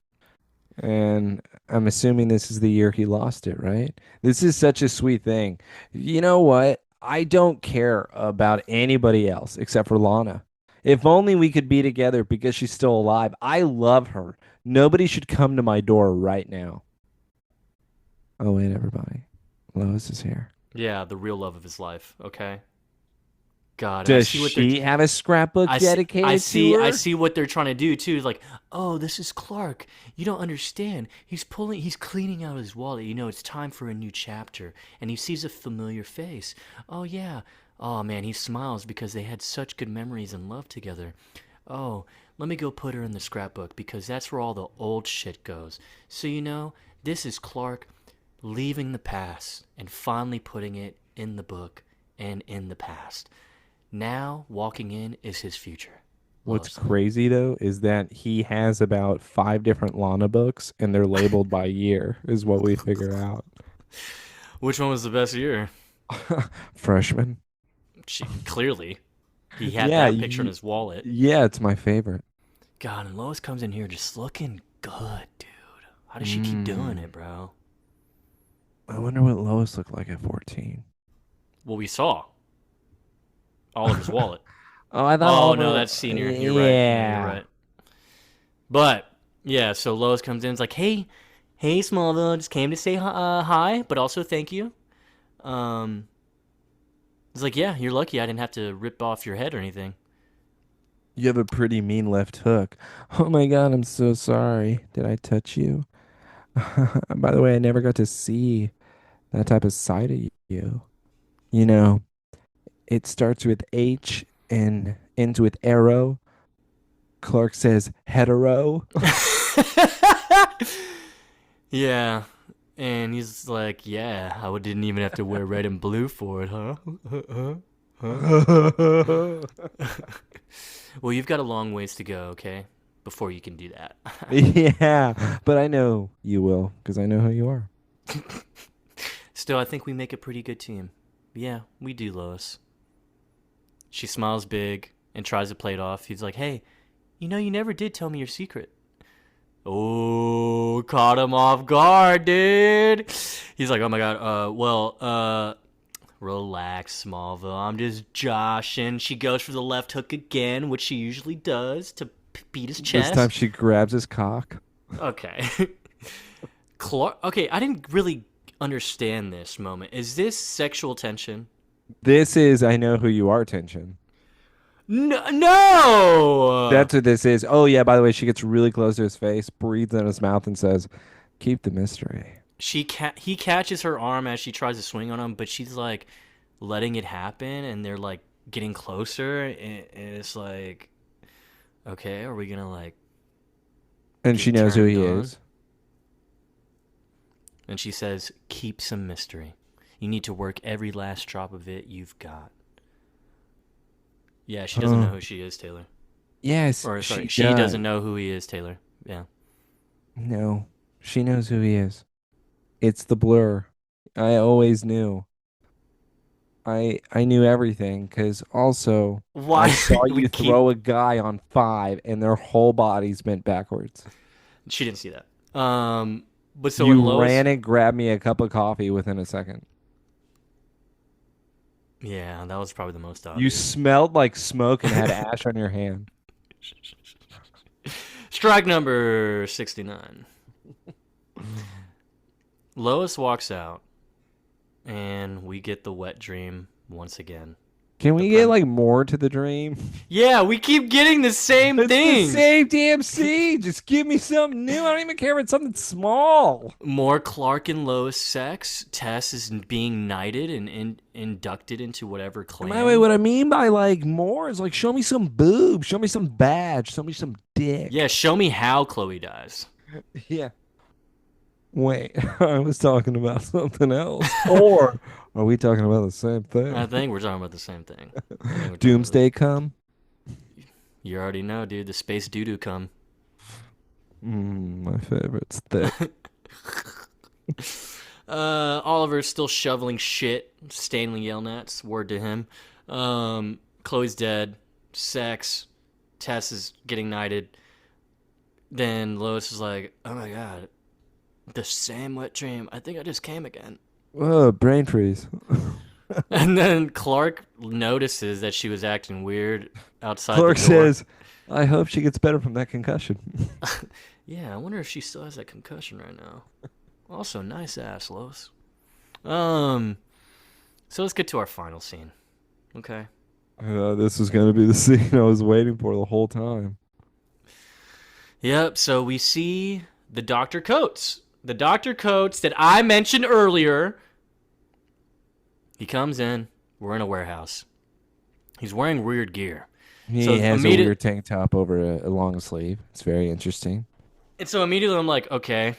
And I'm assuming this is the year he lost it, right? This is such a sweet thing. You know what? I don't care about anybody else except for Lana. If only we could be together because she's still alive. I love her. Nobody should come to my door right now. Oh, wait, everybody. Lois is here. Yeah, the real love of his life, okay? God, Does she have a scrapbook dedicated to her? I see what they're trying to do too. It's like, oh, this is Clark. You don't understand. He's cleaning out his wallet. You know, it's time for a new chapter. And he sees a familiar face. Oh yeah. Oh man, he smiles because they had such good memories and love together. Oh, let me go put her in the scrapbook because that's where all the old shit goes. So you know, this is Clark leaving the past and finally putting it in the book and in the past. Now, walking in is his future. What's crazy, though, is that he has about 5 different Lana books, and they're labeled by year, is what we figure out. Which one was the best year? Freshman. Clearly. He had that picture in his wallet. Yeah, it's my favorite. God, and Lois comes in here just looking good, dude. How does she keep doing it, bro? I wonder what Lois looked like at 14. Well, we saw. Oliver's wallet. Oh, I thought. Oh no, that's senior. You're right. Yeah, you're right. But yeah, so Lois comes in. It's like, hey, Smallville, just came to say hi, but also thank you. It's like, yeah, you're lucky I didn't have to rip off your head or anything. You have a pretty mean left hook. Oh my God, I'm so sorry. Did I touch you? By the way, I never got to see that type of side of you. You know. It starts with H and ends with arrow. Clark says hetero. Yeah. And he's like, yeah, I didn't even have to wear red and blue for it, huh? Well, you've got a long ways to go, okay? Before you can do that. Yeah, but I know you will because I know who you are. Still, I think we make a pretty good team. Yeah, we do, Lois. She smiles big and tries to play it off. He's like, hey, you know, you never did tell me your secret. Oh, caught him off guard, dude. He's like, oh my God, relax, Smallville. I'm just joshing. She goes for the left hook again, which she usually does to beat his chest. This time she grabs his cock. Okay. Clark. Okay, I didn't really understand this moment. Is this sexual tension? This is I know who you are tension. No! That's what this is. Oh, yeah, by the way, she gets really close to his face, breathes in his mouth, and says, keep the mystery. He catches her arm as she tries to swing on him, but she's like letting it happen, and they're like getting closer, and it's like, okay, are we gonna like And she get knows who turned he on? is. And she says, keep some mystery. You need to work every last drop of it you've got. Yeah, she doesn't know Oh, who she is, Taylor. yes, Or sorry, she she does. doesn't know who he is, Taylor. Yeah. No, she knows who he is. It's the blur. I always knew. I knew everything because also I Why saw we you keep? throw a guy on five and their whole bodies bent backwards. She didn't see that. But so when You Lois, ran and grabbed me a cup of coffee within a second. yeah, that was probably the most You obvious. smelled like smoke and had ash on your hand. Strike number 69. Lois walks out, and we get the wet dream once again. Can The we get prem. like more to the dream? Yeah, we keep getting the same It's the things. same damn scene. Just give me something new. I don't even care if it's something small. More Clark and Lois sex. Tess is being knighted and inducted into whatever And by the way, clan. what I mean by like more is like show me some boobs, show me some badge, show me some Yeah, dick. show me how Chloe dies. Yeah. Wait, I was talking about something else. Or are we talking about the same I thing? think we're talking about the same thing. I think we're talking about Doomsday come? You already know, dude. The space doo-doo come. My favorite's thick. Oliver's still shoveling shit. Stanley yelling at. Word to him. Chloe's dead. Sex. Tess is getting knighted. Then Lois is like, oh my god. The same wet dream. I think I just came again. Whoa, brain freeze. And then Clark notices that she was acting weird outside the Clark door. says, I hope she gets better from that concussion. Yeah, I wonder if she still has that concussion right now. Also, nice ass, Lois. Um, so let's get to our final scene. Okay. This was going to be the scene I was waiting for the whole time. Yep, so we see the Dr. Coates. The Dr. Coates that I mentioned earlier. He comes in. We're in a warehouse. He's wearing weird gear. He So has a immediate weird tank top over a long sleeve. It's very interesting. and so immediately I'm like, okay,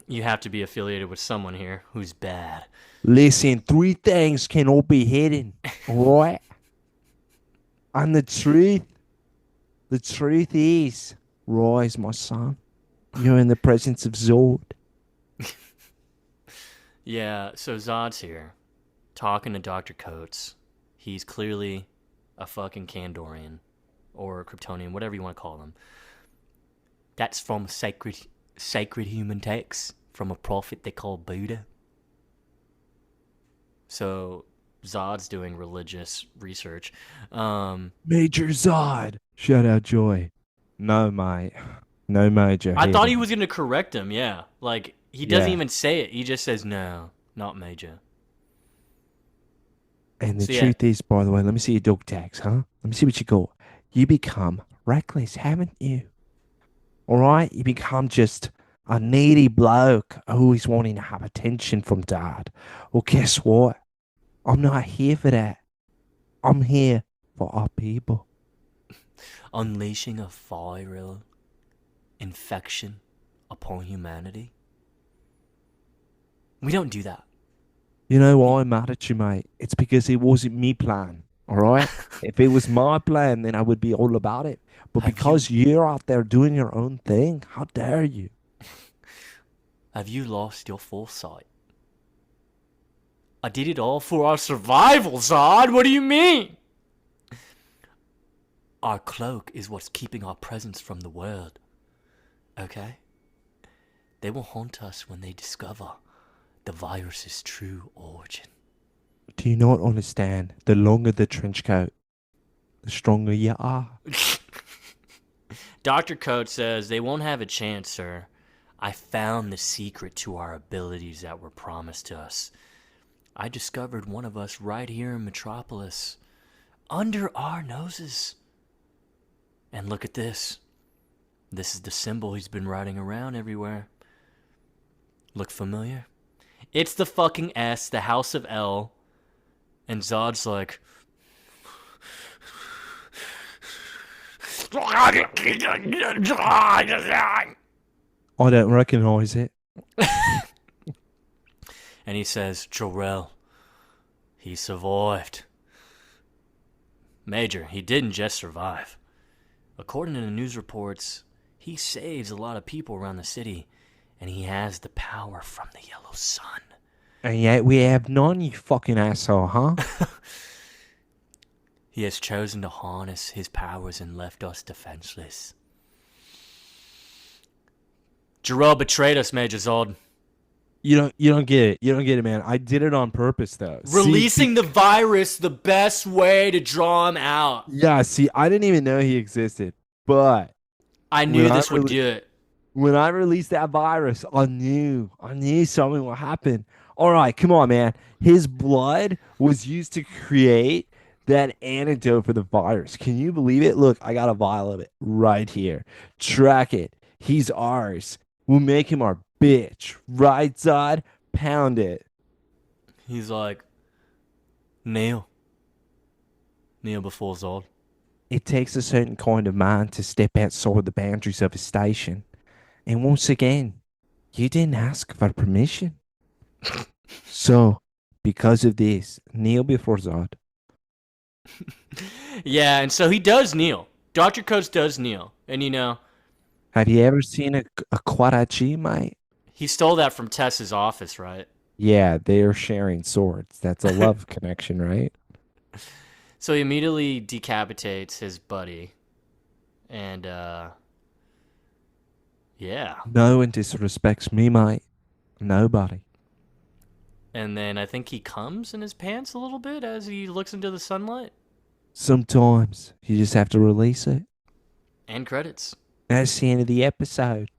you have to be affiliated with someone here who's bad. Listen, three things cannot be hidden. All right? And the truth is, rise, my son. You're in the presence of Zord. Yeah, so Zod's here, talking to Dr. Coates. He's clearly a fucking Kandorian or Kryptonian, whatever you want to call them. That's from sacred human texts from a prophet they call Buddha. So Zod's doing religious research. Major Zod. Shout out Joy. No, mate. No major I thought he hidden. was gonna correct him. Yeah, like he doesn't Yeah. even say it. He just says no, not major. And the So yeah, truth is, by the way, let me see your dog tags, huh? Let me see what you got. You become reckless, haven't you? All right? You become just a needy bloke always wanting to have attention from dad. Well, guess what? I'm not here for that. I'm here for our people. unleashing a viral infection upon humanity. We don't do that. You know why I'm mad at you, mate? It's because it wasn't me plan. All right? If it was my plan, then I would be all about it. But Have you because you're out there doing your own thing, how dare you? have you lost your foresight? I did it all for our survival, Zod. What do you mean? Our cloak is what's keeping our presence from the world. Okay? They will haunt us when they discover the virus's true origin. Do you not understand? The longer the trench coat, the stronger you are. Dr. Coates says they won't have a chance, sir. I found the secret to our abilities that were promised to us. I discovered one of us right here in Metropolis, under our noses. And look at this. This is the symbol he's been riding around everywhere. Look familiar? It's the fucking S, the House of L. And Zod's like, I don't recognize it. And he says, Jor-El, he survived. Major, he didn't just survive. According to the news reports, he saves a lot of people around the city, and he has the power from the yellow sun. And yet we have none, you fucking asshole, huh? He has chosen to harness his powers and left us defenseless. Jor-El betrayed us, Major Zod. You don't get it. You don't get it, man. I did it on purpose, though. Releasing the virus, the best way to draw him out. Yeah, see, I didn't even know he existed, but I knew this would do it. when I released that virus, I knew something would happen. All right, come on, man. His blood was used to create that antidote for the virus. Can you believe it? Look, I got a vial of it right here. Track it. He's ours. We'll make him our bitch. Right, Zod? Pound it. He's like, kneel. Kneel before Zod. It takes a certain kind of man to step outside the boundaries of a station. And once again, you didn't ask for permission. So, because of this, kneel before Zod. Yeah, and so he does kneel. Dr. Coates does kneel. And you know, Have you ever seen a Quarachi, mate? he stole that from Tess's office, right? Yeah, they are sharing swords. That's a love connection, right? So he immediately decapitates his buddy. And, yeah. No one disrespects me, mate. Nobody. And then I think he comes in his pants a little bit as he looks into the sunlight. Sometimes you just have to release it. And credits. That's the end of the episode.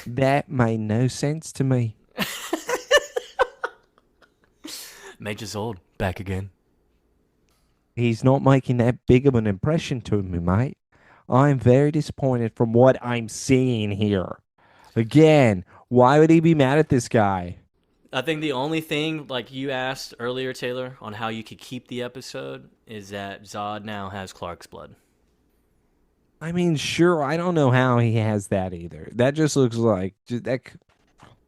That made no sense to me. Major Zold, back again. He's not making that big of an impression to me, mate. I'm very disappointed from what I'm seeing here. Again, why would he be mad at this guy? I think the only thing, like you asked earlier, Taylor, on how you could keep the episode is that Zod now has Clark's blood. I mean, sure, I don't know how he has that either. That just looks like that.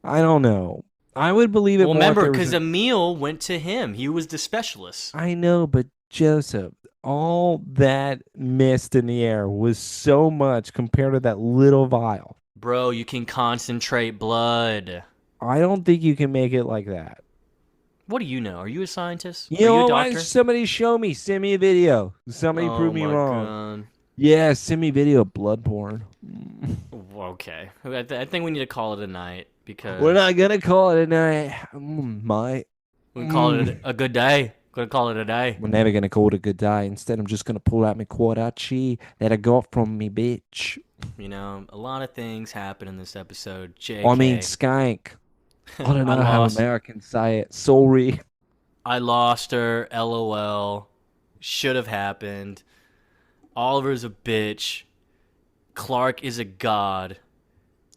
I don't know. I would believe it Well, more if remember, there was because Emil went to him. He was the specialist. I know, but Joseph, all that mist in the air was so much compared to that little vial. Bro, you can concentrate blood. I don't think you can make it like that. What do you know? Are you a scientist? You Are you know a what? doctor? Somebody show me. Send me a video. Somebody prove me my wrong. God. Yeah, send me video of blood porn. Okay. I think we need to call it a night because We're not gonna call it a night, mate. we can call it a good day. Gonna call it a day. We're never gonna call it a good day. Instead, I'm just gonna pull out my Quadachi that I got from me bitch. You know, a lot of things happen in this episode. JK. I mean, skank. I don't know how lost. Americans say it. Sorry. I lost her. LOL. Should have happened. Oliver's a bitch. Clark is a god.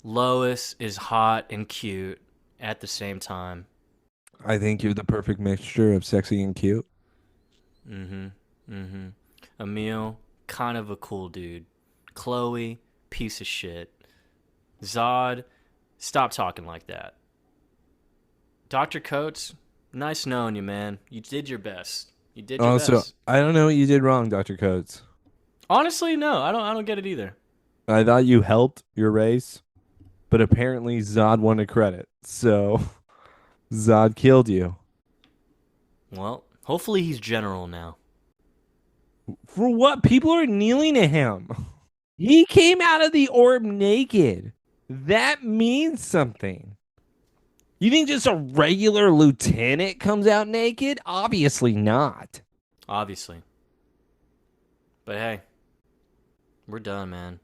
Lois is hot and cute at the same time. I think you're the perfect mixture of sexy and cute. Emil, kind of a cool dude. Chloe, piece of shit. Zod, stop talking like that. Dr. Coates, nice knowing you, man. You did your best. You did your best. I don't know what you did wrong, Dr. Coates. Honestly, no, I don't get it either. I thought you helped your race, but apparently Zod wanted credit. So Zod killed you. Well, hopefully he's general now. For what? People are kneeling to him. He came out of the orb naked. That means something. You think just a regular lieutenant comes out naked? Obviously not. Obviously. But hey, we're done, man.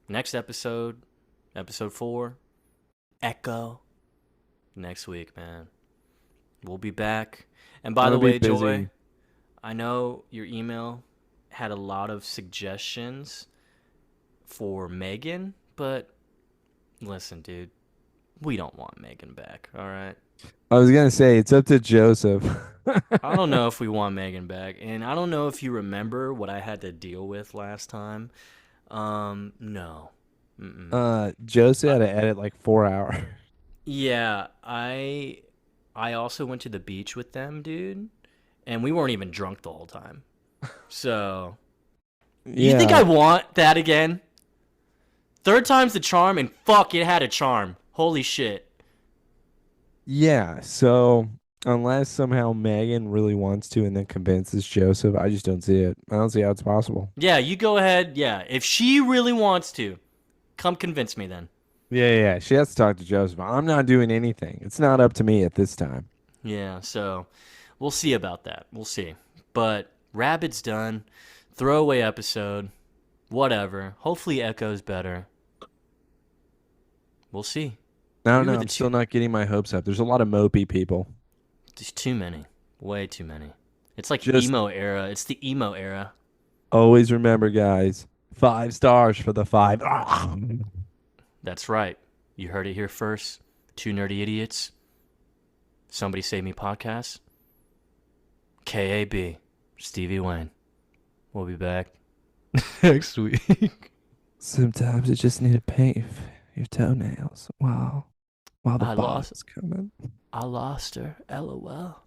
Next episode, episode 4, Echo. Next week, man. We'll be back. And by the way, Joy, I know your email had a lot of suggestions for Megan, but listen, dude, we don't want Megan back, all right? I was going to say, it's up to Joseph. I don't know if we want Megan back, and I don't know if you remember what I had to deal with last time. No. Mm-mm. Josie Uh, had to edit like 4 hours. yeah, I also went to the beach with them, dude, and we weren't even drunk the whole time. So, you think I Yeah, want that again? Third time's the charm, and fuck, it had a charm. Holy shit. yeah. So unless somehow Megan really wants to and then convinces Joseph, I just don't see it. I don't see how it's possible. Yeah, you go ahead. Yeah, if she really wants to, come convince me then. Yeah. She has to talk to Joseph. I'm not doing anything. It's not up to me at this time. Yeah, so we'll see about that. We'll see. But Rabid's done. Throwaway episode. Whatever. Hopefully Echo's better. We'll see. I don't We know. were the I'm still two. not getting my hopes up. There's a lot of mopey people. There's too many. Way too many. It's like Just emo era. It's the emo era. always remember, guys, 5 stars for the five. That's right. You heard it here first. Two nerdy idiots. Somebody Save Me podcast. KAB. Stevie Wayne. We'll be back next week. Sometimes you just need to paint your toenails while the I lost. fog's coming. I lost her. LOL.